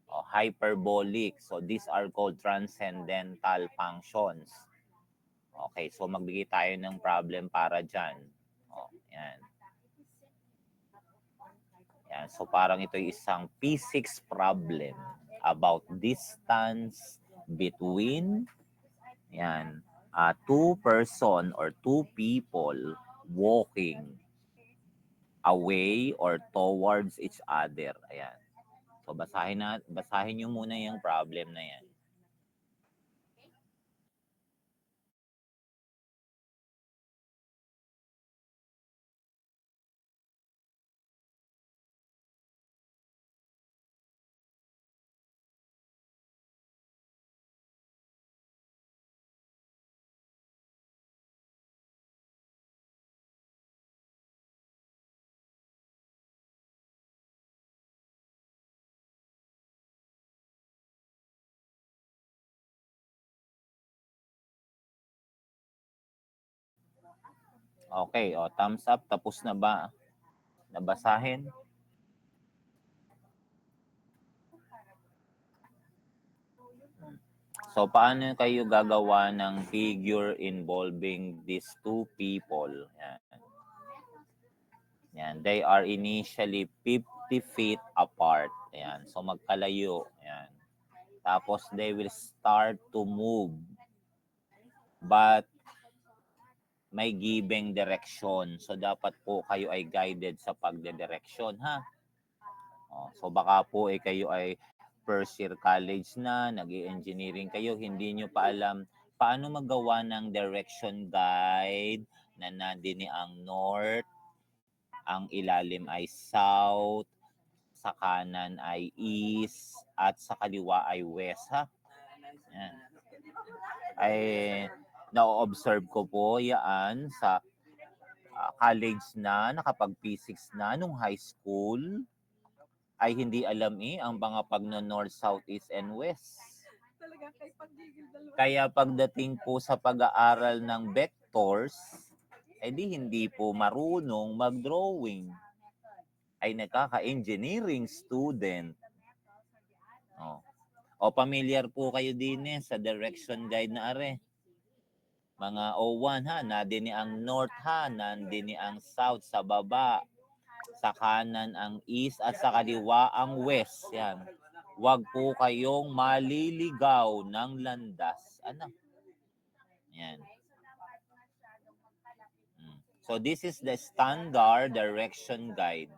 hyperbolic. So these are called transcendental functions. Okay, so magbigay tayo ng problem para dyan. Yan. Yan. So parang ito ay isang physics problem about distance between two person or two people walking away or towards each other. Ayan. So basahin niyo muna yung problem na yan. Okay, thumbs up. Tapos na ba? Nabasahin? So, paano kayo gagawa ng figure involving these two people? Yan. Yan. They are initially 50 feet apart. Yan. So, magkalayo. Yan. Tapos, they will start to move. But, may giving direction. So, dapat po kayo ay guided sa pagdedireksyon, ha? So, baka po kayo ay first year college na, nag-i-engineering kayo, hindi nyo pa alam paano magawa ng direction guide na nandini ang north, ang ilalim ay south, sa kanan ay east, at sa kaliwa ay west, ha? Yan. Ay, na-observe ko po yan sa college na, nakapag-physics na, nung high school, ay hindi alam ang mga pagno-north, south, east, and west. Kaya pagdating po sa pag-aaral ng vectors, hindi po marunong mag-drawing. Ay nagkaka-engineering student. Familiar po kayo din sa direction guide na are. Mga O1 ha, nandini ang north ha, nandini ang south sa baba. Sa kanan ang east at sa kaliwa ang west. Yan. Huwag po kayong maliligaw ng landas. Ano? Yan. So this is the standard direction guide.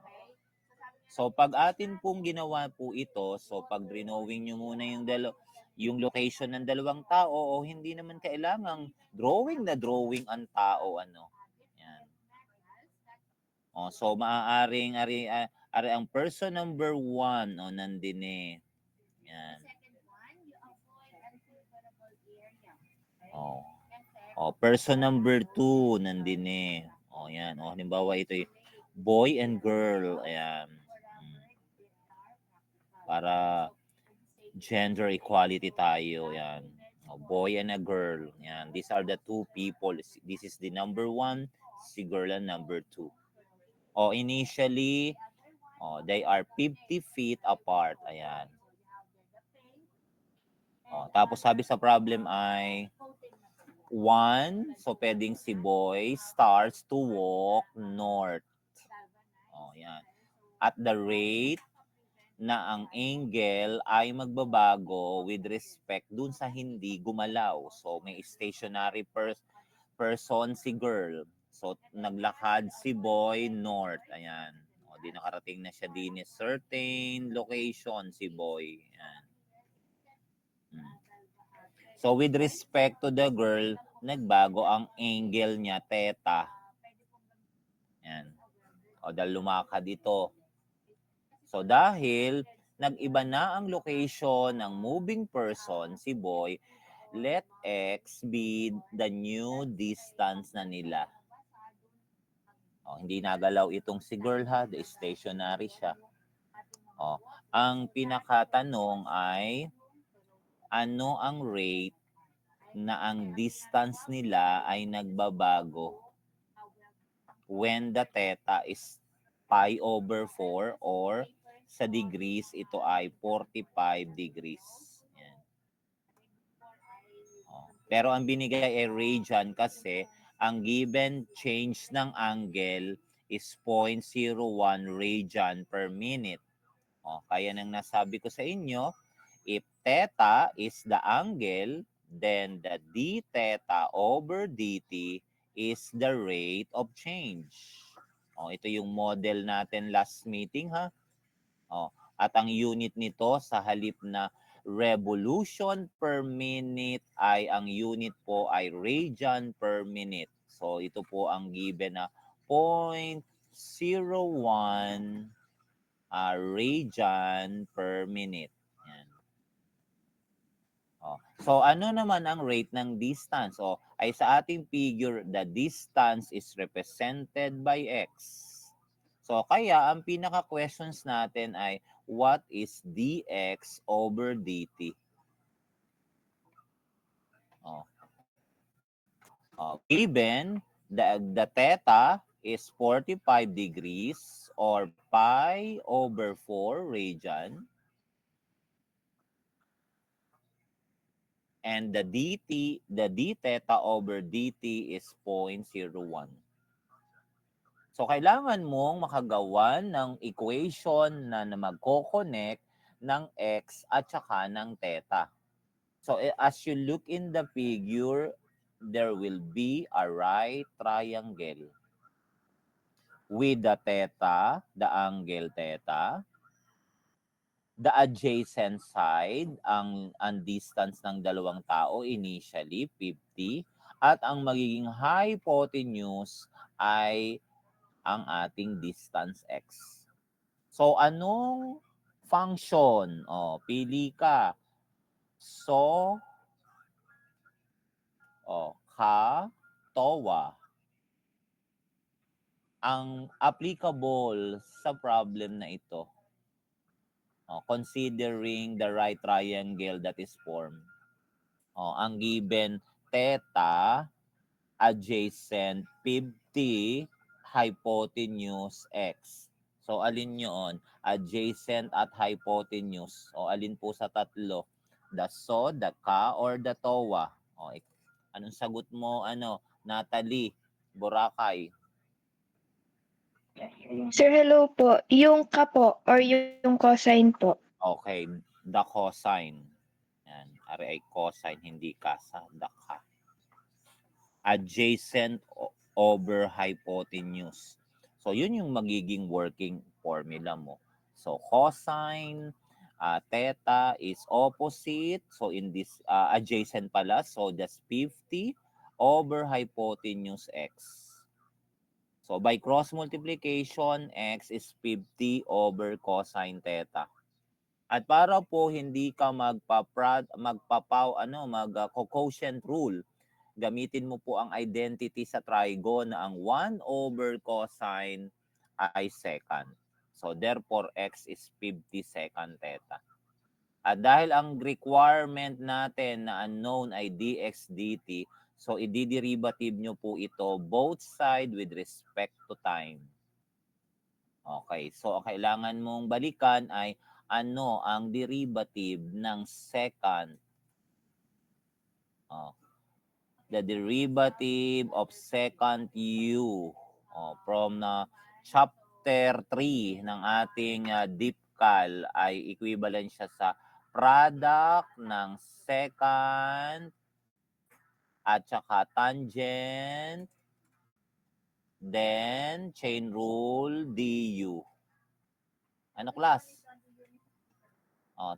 So pag atin pong ginawa po ito, so pag drawing nyo muna yung location ng dalawang tao o hindi naman kailangang drawing na drawing ang tao, ano. Yan. O, so maaaring ari ang person number 1 o nandun eh. Yan. O, person number 2 nandun eh. O, yan. O, halimbawa ito yung boy and girl. Ayan. Para gender equality tayo. Yan. O, boy and a girl. Yan. These are the two people. This is the number 1, si girl and number 2. O, initially, they are 50 feet apart. Ayan. O, tapos sabi sa problem ay 1, so pwedeng si boy starts to walk north. O, yan. At the rate na ang angle ay magbabago with respect dun sa hindi gumalaw. So, may stationary person si girl. So, naglakad si boy north. Ayan. O, di nakarating na siya din certain location si boy. Ayan. So, with respect to the girl, nagbago ang angle niya, theta. Yan. O, dahil lumakad ito. So, dahil nag-iba na ang location ng moving person, si boy, let x be the new distance na nila. O, hindi nagalaw itong si girl ha, the stationary siya. O, ang pinakatanong ay, ano ang rate na ang distance nila ay nagbabago when the theta is pi over 4 or sa degrees ito ay 45 degrees. Yan. Pero ang binigay ay radian kasi ang given change ng angle is 0.01 radian per minute. Kaya nang nasabi ko sa inyo, if theta is the angle, then the d theta over dt is the rate of change. Ito yung model natin last meeting ha. At ang unit nito sa halip na revolution per minute ay ang unit po ay radian per minute. So ito po ang given na 0.01 radian per minute. Yan. So ano naman ang rate ng distance? Ay sa ating figure, the distance is represented by x. So kaya ang pinaka-questions natin ay what is dx over dt? Given the theta is 45 degrees or pi over 4 radian, and the d theta over dt is 0.01. So, kailangan mong makagawa ng equation na magko-connect ng x at saka ng theta. So, as you look in the figure, there will be a right triangle with the theta, the angle theta, the adjacent side, ang distance ng dalawang tao initially, 50, at ang magiging hypotenuse ay ang ating distance x. So, anong function? Pili ka. So, ka, towa. Ang applicable sa problem na ito, considering the right triangle that is formed. Ang given theta, adjacent 50, hypotenuse x. So, alin yun? Adjacent at hypotenuse. Alin po sa tatlo? The so, the ka, or the towa? Anong sagot mo, Natalie, Boracay? Sir, hello po. Yung ka po or yung cosine po? Okay, the cosine. Yan. Ari ay cosine, hindi ka sa the ka. Adjacent over hypotenuse. So, yun yung magiging working formula mo. So, cosine theta is opposite. So, in this adjacent pala. So, that's 50 over hypotenuse x. So, by cross multiplication, x is 50 over cosine theta. At para po hindi ka mag-quotient rule, gamitin mo po ang identity sa trigon na ang 1 over cosine ay secant. So, therefore, x is 50 secant theta. At dahil ang requirement natin na unknown ay dx dt, so i-derivative nyo po ito both side with respect to time. Okay, so ang kailangan mong balikan ay ano ang derivative ng secant. The derivative of secant u from chapter 3 ng ating DeepCal ay equivalent siya sa product ng secant at saka tangent, then chain rule du. Ano class?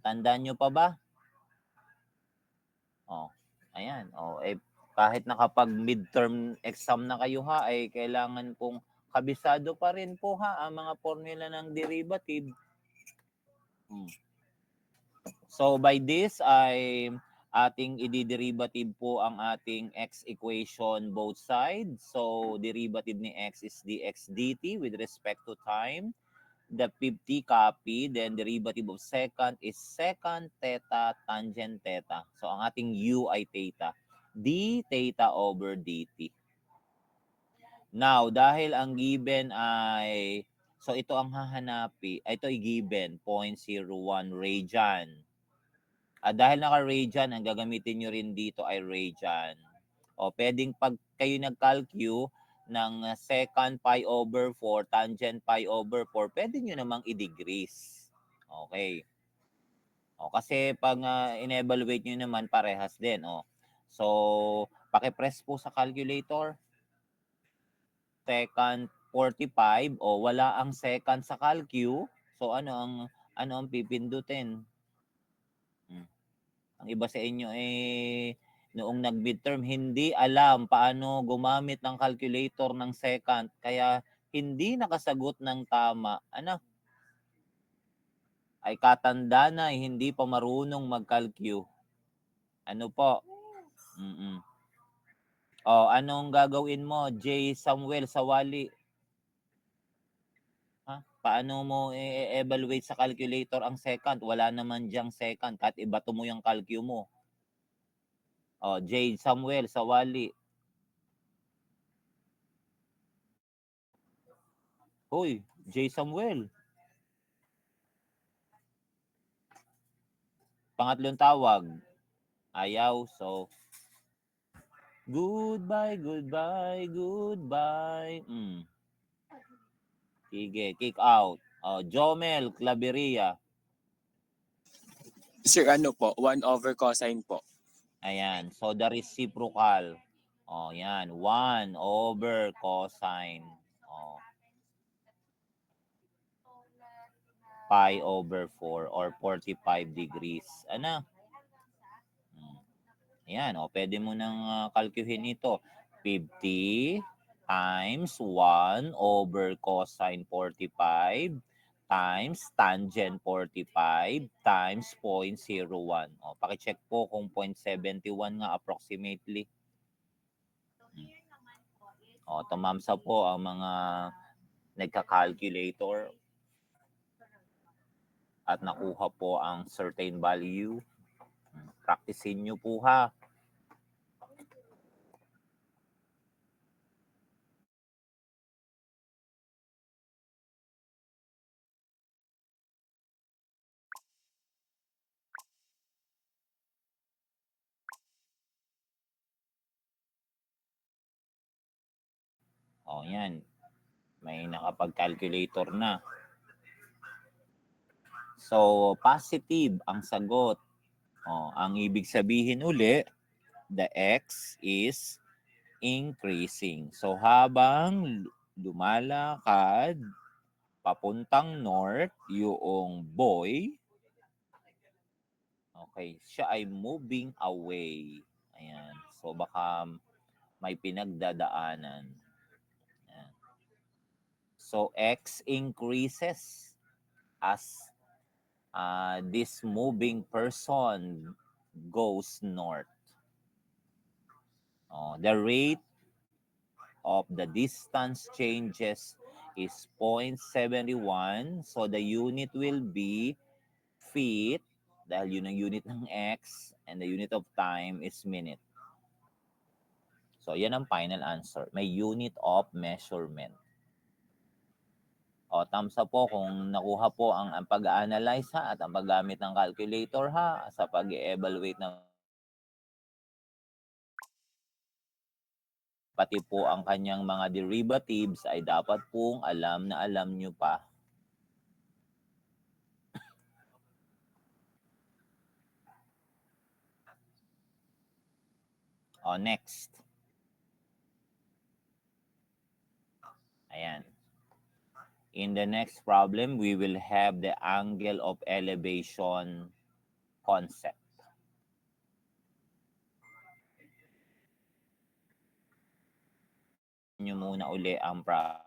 Tandaan nyo pa ba? Ayan. Kahit nakapag midterm exam na kayo ha, ay kailangan pong kabisado pa rin po ha ang mga formula ng derivative. So by this ay ating i-derivative po ang ating x equation both sides. So derivative ni x is dx dt with respect to time. The 50 copy, then derivative of secant is secant theta tangent theta. So ang ating u ay theta. D theta over dt. Now, dahil ang given ay, so ito ang hahanapi, ito ay given, 0.01 radian. At dahil naka-radian, ang gagamitin nyo rin dito ay radian. Pwedeng pag kayo nag-calcu ng secant pi over 4, tangent pi over 4, pwede nyo namang i-degrees. Okay. Kasi pag in-evaluate nyo naman, parehas din. So, pakipress po sa calculator. Secant 45, wala ang secant sa calcu. So, ano ang pipindutin? Ang iba sa inyo noong nag-midterm, hindi alam paano gumamit ng calculator ng secant. Kaya hindi nakasagot ng tama. Ay katanda na, hindi pa marunong mag-calcu. Ano po? Anong gagawin mo, J. Samuel Sawali? Paano mo i-evaluate sa calculator ang secant? Wala naman diyang secant. Kahit ibato mo yung calcu mo. J. Samuel Sawali. Hoy, J. Samuel. Pangatlong tawag. Ayaw. So, goodbye, goodbye, goodbye. Sige, kick out. Jomel Claveria. Sir, ano po? 1 over cosine po. Ayan. So, the reciprocal. Yan. 1 over cosine. Pi over 4 or 45 degrees. Ayan. Pwede mo nang kalkuhin ito. 50 times 1 over cosine 45 times tangent 45 times 0.01. Pakicheck po kung 0.71 nga approximately. Tumamsa po ang mga nagka-calculator at nakuha po ang certain value. Practicein nyo po ha. Yan. May nakapag-calculator na. So, positive ang sagot. Ang ibig sabihin uli, the x is increasing. So habang lumalakad papuntang north yung boy, okay, siya ay moving away. Ayan. So baka may pinagdadaanan. Ayan. So X increases as this moving person goes north. The rate of the distance changes is 0.71. So the unit will be feet dahil yun ang unit ng X and the unit of time is minute. So yan ang final answer. May unit of measurement. Thumbs up po kung nakuha po ang pag-analyze ha at ang paggamit ng calculator ha sa pag-evaluate ng pati po ang kanyang mga derivatives ay dapat pong alam na alam nyo pa. Next. Ayan. In the next problem, we will have the angle of elevation concept. Nyo muna uli ang problem.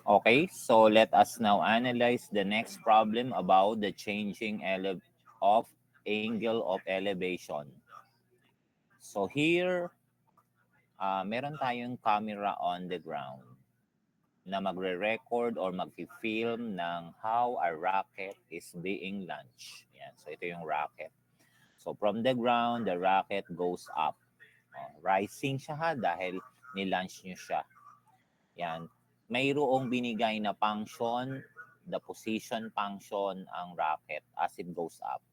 Okay, so let us now analyze the next problem about the changing of angle of elevation. So here, meron tayong camera on the ground na magre-record or mag-film ng how a rocket is being launched. Yan. So ito yung rocket. So from the ground, the rocket goes up. Rising siya ha dahil nilaunch nyo siya. Yan. Mayroong binigay na function, the position function ang rocket as it goes up.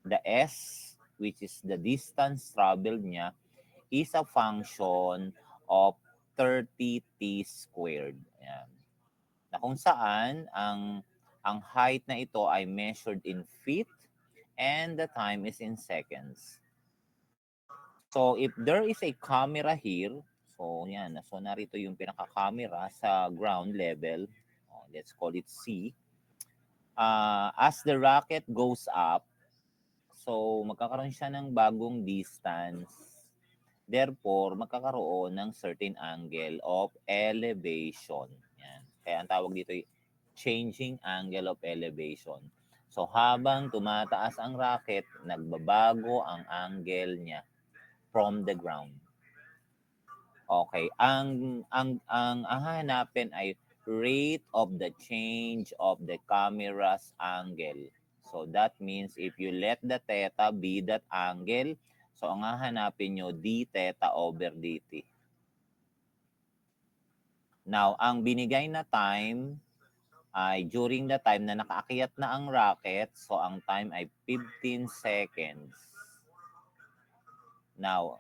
The S, which is the distance traveled niya, is a function of 30t squared. Ayan. Na kung saan ang height na ito ay measured in feet and the time is in seconds. So if there is a camera here, so yan, so narito yung pinaka-camera sa ground level. Let's call it C. As the rocket goes up, so magkakaroon siya ng bagong distance. Therefore, magkakaroon ng certain angle of elevation. Yan. Kaya ang tawag dito ay changing angle of elevation. So habang tumataas ang rocket, nagbabago ang angle niya from the ground. Okay, ang hahanapin ay rate of the change of the camera's angle. So that means if you let the theta be that angle, so ang hahanapin nyo d theta over dt. Now, ang binigay na time ay during the time na nakaakyat na ang rocket, so ang time ay 15 seconds. Now,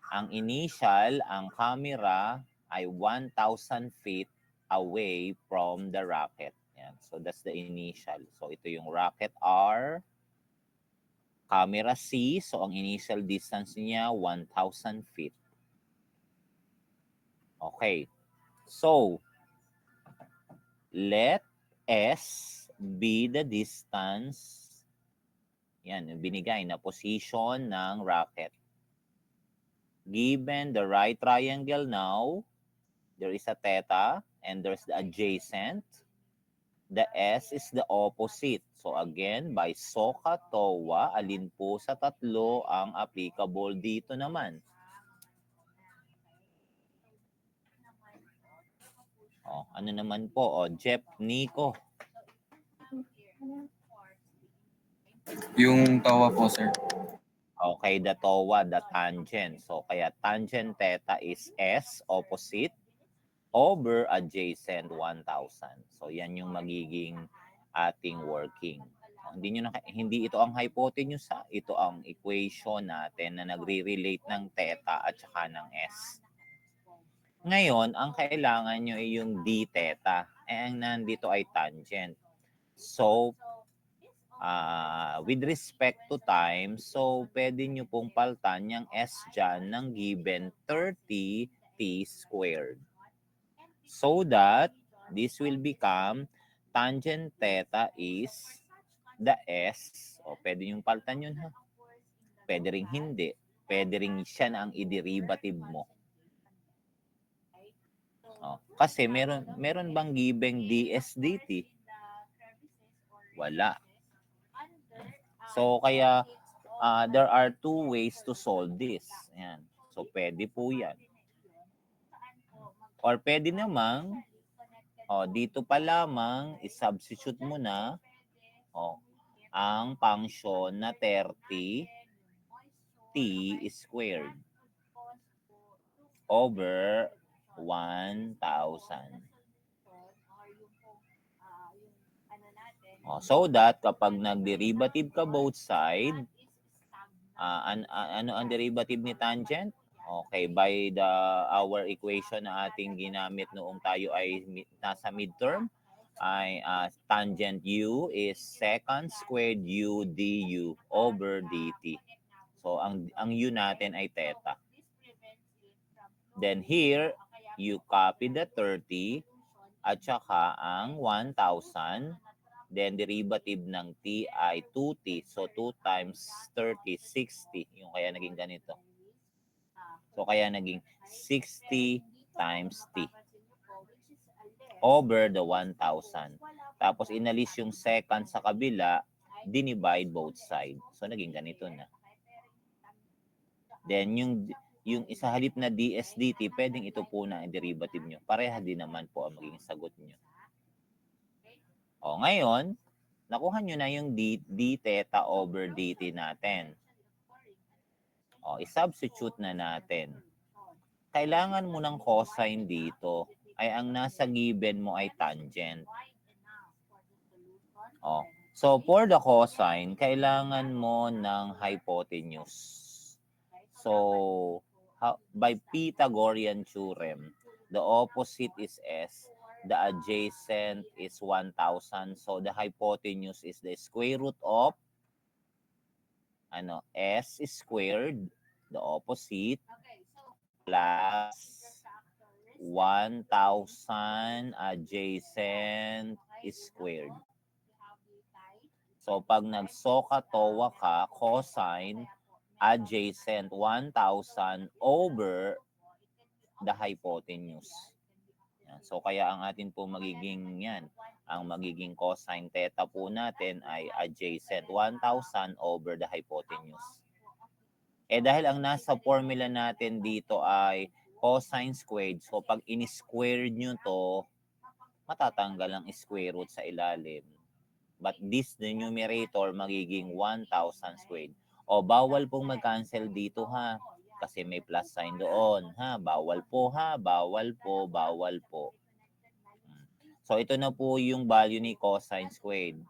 ang initial, ang camera ay 1,000 feet away from the rocket. Yan. So that's the initial. So ito yung rocket R, camera C. So ang initial distance niya 1,000 feet. Okay. So let S be the distance. Yan, yung binigay na position ng rocket. Given the right triangle now, there is a theta and there's the adjacent. The S is the opposite. So again, by SOHCAHTOA, TOA, alin po sa tatlo ang applicable dito naman? Ano naman po? Jeff, Nico. Yung tawa po, sir. Okay, the TOA, the tangent. So kaya tangent theta is S, opposite, over adjacent 1,000. So yan yung magiging ating working. Hindi ito ang hypotenuse, ito ang equation natin na nagre-relate ng theta at saka ng S. Ngayon, ang kailangan nyo ay yung d theta. Ang nandito ay tangent. So, with respect to time, so pwede nyo pong paltan yung S dyan ng given 30t squared. So that this will become tangent theta is the S. Pwede nyo paltan yun, ha? Pwede ring hindi. Pwede ring siya na ang i-derivative mo. Kasi meron bang given ds dt? Wala. So kaya there are two ways to solve this. Ayan. So pwede po yan. Or pwede namang dito pa lamang i-substitute mo na ang function na 30t squared over 1,000. So that kapag nag-derivative ka both side, ano ang derivative ni tangent? Okay, by our equation na ating ginamit noong tayo ay nasa midterm, ay tangent u is secant squared u du over dt. So ang u natin ay theta. Then here, you copy the 30 at saka ang 1,000. Then derivative ng t ay 2t. So 2 times 30, 60. Yung kaya naging ganito. So kaya naging 60 times t over the 1,000. Tapos inalis yung second sa kabila, dinivide both sides. So naging ganito na. Then yung isa halip na ds dt, pwedeng ito po na ang derivative nyo. Pareha din naman po ang magiging sagot nyo. Ngayon, nakuha nyo na yung d theta over dt natin. I-substitute na natin. Kailangan mo ng cosine dito. Ay ang nasa given mo ay tangent. So for the cosine, kailangan mo ng hypotenuse. So, by Pythagorean theorem, the opposite is S, the adjacent is 1,000. So, the hypotenuse is the square root of S squared, the opposite, plus 1,000 adjacent squared. So, pag nag-SOHCAHTOA ka, cosine, adjacent 1,000 over the hypotenuse. Yan. So kaya ang atin po magiging ang magiging cosine theta po natin ay adjacent 1,000 over the hypotenuse. Dahil ang nasa formula natin dito ay cosine squared, so pag in-squared nyo to, matatanggal ang square root sa ilalim. But this, the numerator, magiging 1,000 squared. Bawal pong mag-cancel dito, ha. Kasi may plus sign doon, ha. Bawal po, ha. Bawal po, bawal po. So, ito na po yung value ni cosine squared.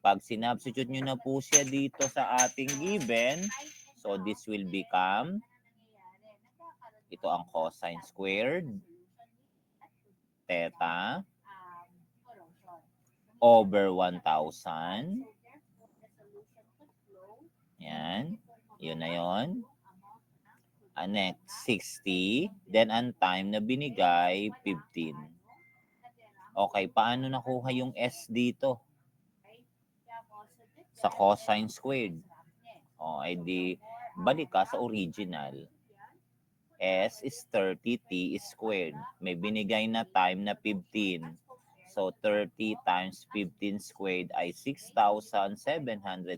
Pag sinubstitute nyo na po siya dito sa ating given, so this will become, ito ang cosine squared, theta, over 1,000. Yan. Yun na yun. Next, 60. Then, ang time na binigay, 15. Okay, paano nakuha yung S dito? Sa cosine squared. Ay di, balik ka sa original. S is 30t squared. May binigay na time na 15. So 30 times 15 squared ay 6,750.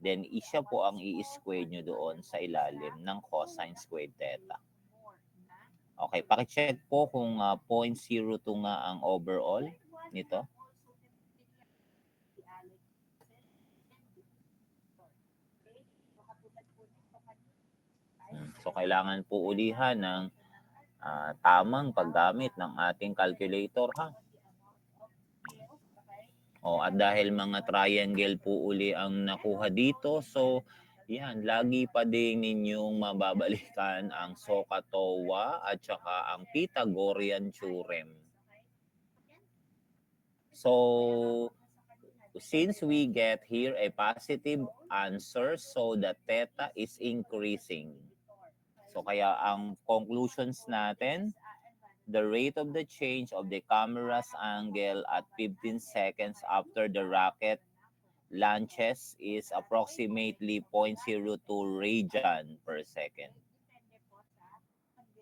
Then isa po ang i-square nyo doon sa ilalim ng cosine squared theta. Okay, pakicheck po kung 0.02 nga ang overall nito. So kailangan po ulihan ng tamang paggamit ng ating calculator ha. At dahil mga triangle po uli ang nakuha dito, so yan, lagi pa din ninyong mababalikan ang SOHCAHTOA at saka ang Pythagorean theorem. So, since we get here a positive answer, so the theta is increasing. So, kaya ang conclusions natin, the rate of the change of the camera's angle at 15 seconds after the rocket launches is approximately 0.02 radian per second.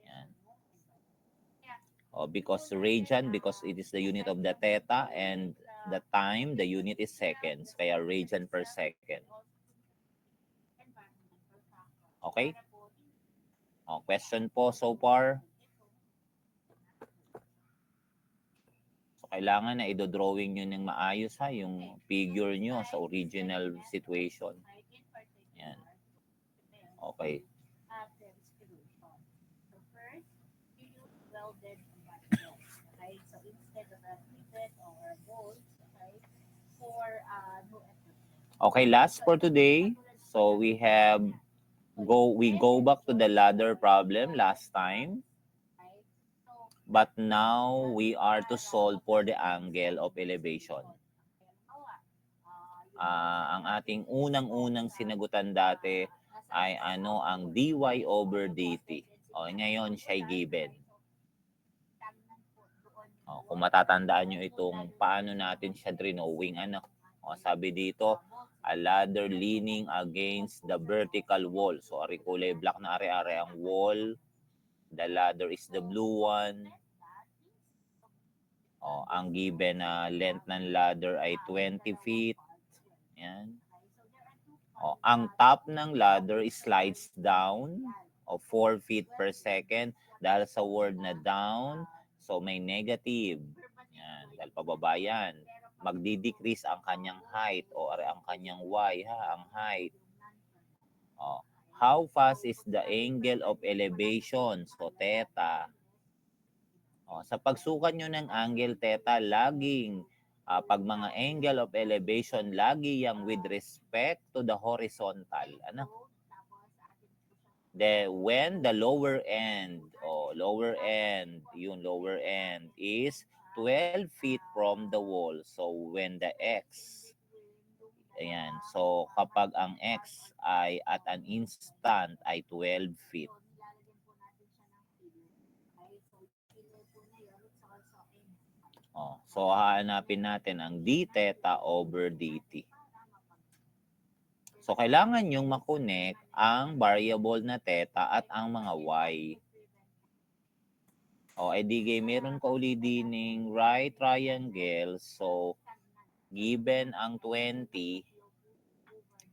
Yan. Because radian, because it is the unit of the theta, and the time, the unit is seconds, kaya radian per second. Okay? Question po so far? Kailangan na i-drawing nyo ng maayos ha, yung figure nyo sa original situation. Yan. Okay. Okay, last for today. So we go back to the ladder problem last time. But now we are to solve for the angle of elevation. Ang ating unang-unang sinagutan dati ay ang dy over dt. Ngayon siya ay given. Kung matatandaan nyo itong paano natin siya drawing, sabi dito, a ladder leaning against the vertical wall. So ari kulay black na ari ang wall. The ladder is the blue one. Ang given na length ng ladder ay 20 feet. Yan. Ang top ng ladder slides down of 4 feet per second. Dahil sa word na down, so may negative. Yan. Dahil pababa yan. Magdi-decrease ang kanyang height o ang kanyang y, ang height. How fast is the angle of elevation? So, theta. Sa pagsukat nyo ng angle theta, laging pag mga angle of elevation, lagi yang with respect to the horizontal. When the lower end is 12 feet from the wall. So, when the x, ayan, so kapag ang x ay at an instant ay 12 feet. So, hahanapin natin ang d theta over dt. So, kailangan yung makonect ang variable na theta at ang mga y. Edi meron ka uli dining right triangle. So, given ang 20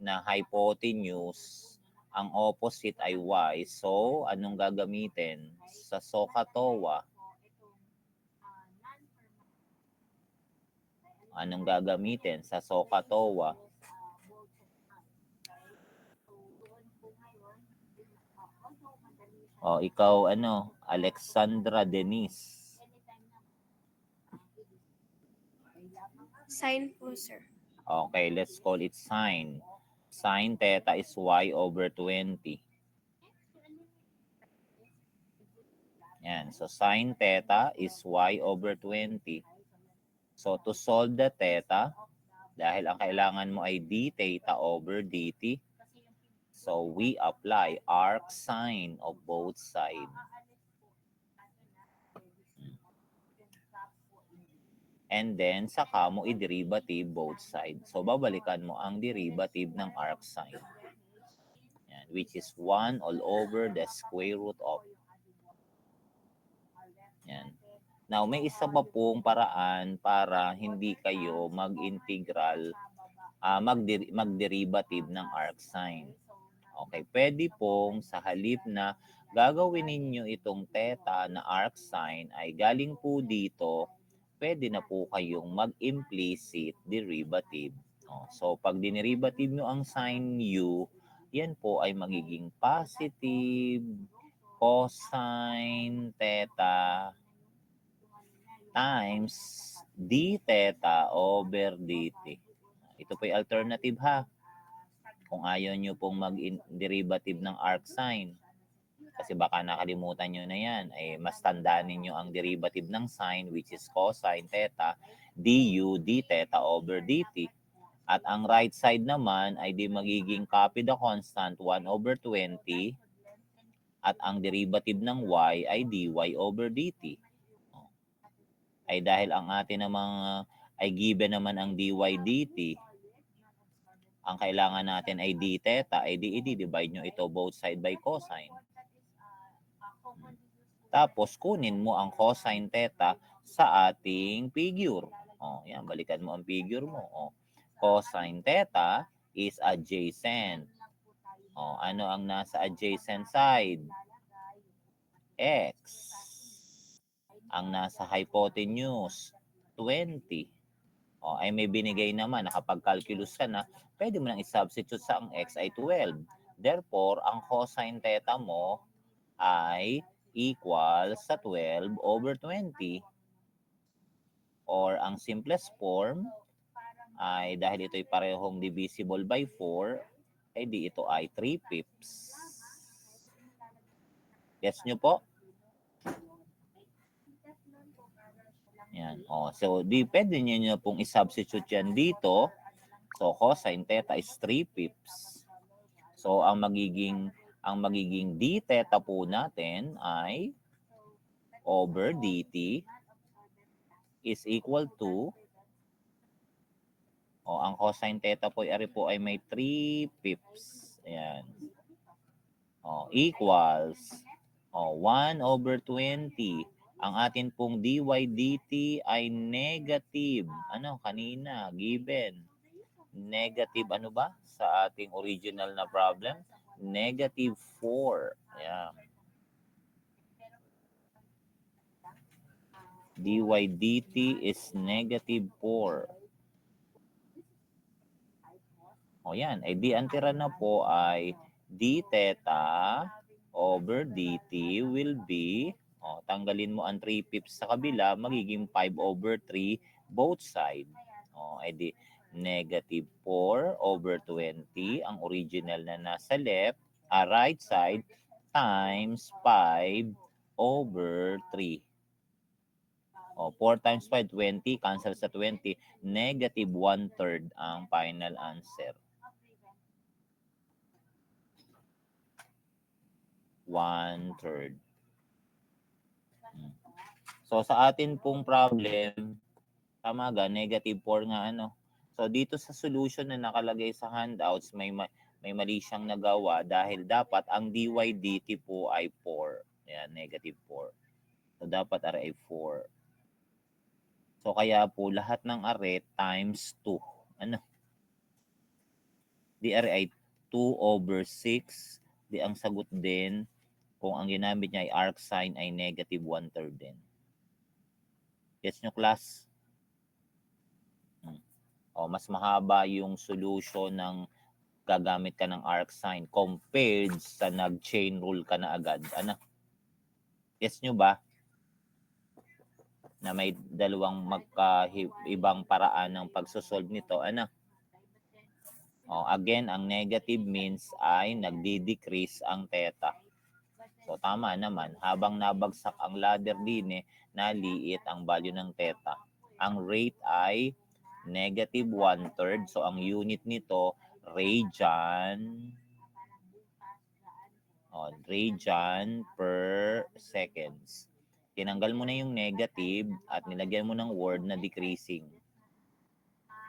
na hypotenuse, ang opposite ay y. So, anong gagamitin? Sa SOHCAHTOA, anong gagamitin sa SOHCAHTOA? Ikaw Alexandra Denise. Sign po, sir. Okay, let's call it sine. Sine theta is y over 20. Yan, so sine theta is y over 20. So, to solve the theta, dahil ang kailangan mo ay d theta over dt, so we apply arc sine of both sides. And then, saka mo i-derivative both sides. So, babalikan mo ang derivative ng arc sine. Yan, which is 1 all over the square root of. Yan. Now, may isa pa pong paraan para hindi kayo mag-integral, mag-derivative ng arc sine. Okay, pwede pong sa halip na gagawin ninyo itong theta na arc sine ay galing po dito, pwede na po kayong mag-implicit derivative. So, pag dinerivative nyo ang sine u, yan po ay magiging positive cosine theta times d theta over dt. Ito po yung alternative ha. Kung ayaw nyo pong mag-derivative ng arc sine. Kasi baka nakalimutan nyo na yan. Ay mas tandaan ninyo ang derivative ng sine which is cosine theta du d theta over dt. At ang right side naman ay di magiging copy the constant 1 over 20 at ang derivative ng y ay dy over dt. Ay dahil ang atin namang ay given naman ang dy dt, ang kailangan natin ay d theta, ay i-divide nyo ito both side by cosine. Tapos kunin mo ang cosine theta sa ating figure. Yan, balikan mo ang figure mo. Cosine theta is adjacent. Ano ang nasa adjacent side? X. Ang nasa hypotenuse, 20. Ay may binigay naman, nakapag-calculus ka na, pwede mo nang i-substitute sa ang x ay 12. Therefore, ang cosine theta mo ay equal sa 12 over 20. Or ang simplest form ay dahil ito'y parehong divisible by 4, ay di ito ay 3/5. Gets nyo po? Yan. So, pwede nyo pong i-substitute yan dito. So, cosine theta is 3/5. So, ang magiging d theta po natin ay over dt is equal to, ang cosine theta po ay may 3/5. Ayan. Equals 1 over 20. Ang atin pong dy dt ay negative. Kanina, given. Negative ano ba? Sa ating original na problem? Negative 4. Ayan. dy dt is negative 4. Yan. Ay di ang tira na po ay d theta over dt will be, tanggalin mo ang 3/5 sa kabila, magiging 5 over 3 both side. Ay di negative 4 over 20, ang original na nasa left, right side, times 5 over 3. 4 times 5, 20, cancel sa 20, negative 1/3 ang final answer. 1/3. So sa atin pong problem, tama ga, negative 4 nga So dito sa solution na nakalagay sa handouts, may mali siyang nagawa dahil dapat ang dy dt po ay 4. Ayan, negative 4. So dapat ay 4. So kaya po lahat ng are times 2. Di ay 2 over 6. Di ang sagot din kung ang ginamit niya ay arc sine ay negative 1/3 din. Gets nyo, class? Mas mahaba yung solution ng gagamit ka ng arc sine compared sa nag-chain rule ka na agad. Gets nyo ba? Na may dalawang ibang paraan ng pagsosolve nito. Again, ang negative means ay nagdi-decrease ang theta. So tama naman, habang nabagsak ang ladder din, naliit ang value ng theta. Ang rate ay negative 1/3. So ang unit nito, radian per seconds. Tinanggal mo na yung negative at nilagyan mo ng word na decreasing.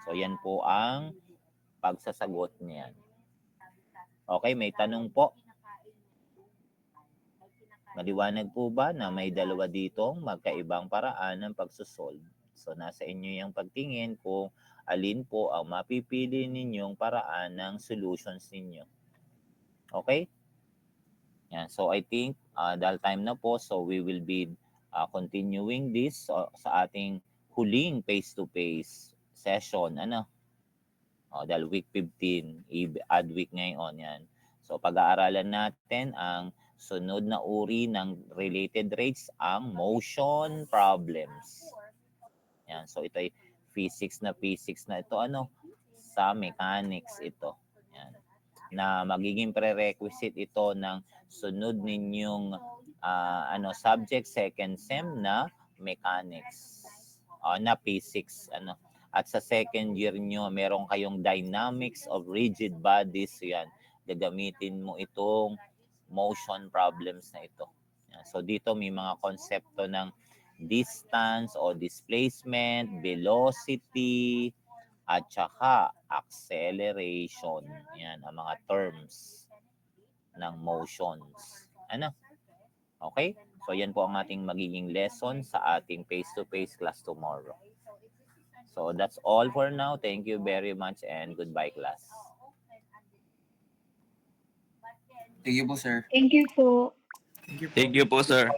So yan po ang pagsasagot niyan. Okay, may tanong po? Maliwanag po ba na may dalawa ditong magkaibang paraan ng pagsosolve? So, nasa inyo yung pagtingin kung alin po ang mapipili ninyong paraan ng solutions ninyo. Okay? Yan. So, I think dahil time na po, so we will be continuing this sa ating huling face-to-face session. Ano? Dahil week 15, add week ngayon. Yan. So, pag-aaralan natin ang sunod na uri ng related rates, ang motion problems. Yan. So, ito ay physics na ito. Ano? Sa mechanics ito. Yan. Na magiging prerequisite ito ng sunod ninyong subject second sem na mechanics. Na physics. Ano? At sa second year nyo, meron kayong dynamics of rigid bodies. Yan. Gagamitin mo itong motion problems na ito. Yan. So dito may mga konsepto ng distance o displacement, velocity, at saka acceleration. Yan ang mga terms ng motions. Ano? Okay? So yan po ang ating magiging lesson sa ating face-to-face class tomorrow. So that's all for now. Thank you very much and goodbye, class. Thank you po, sir. Thank you po. Thank you po, sir.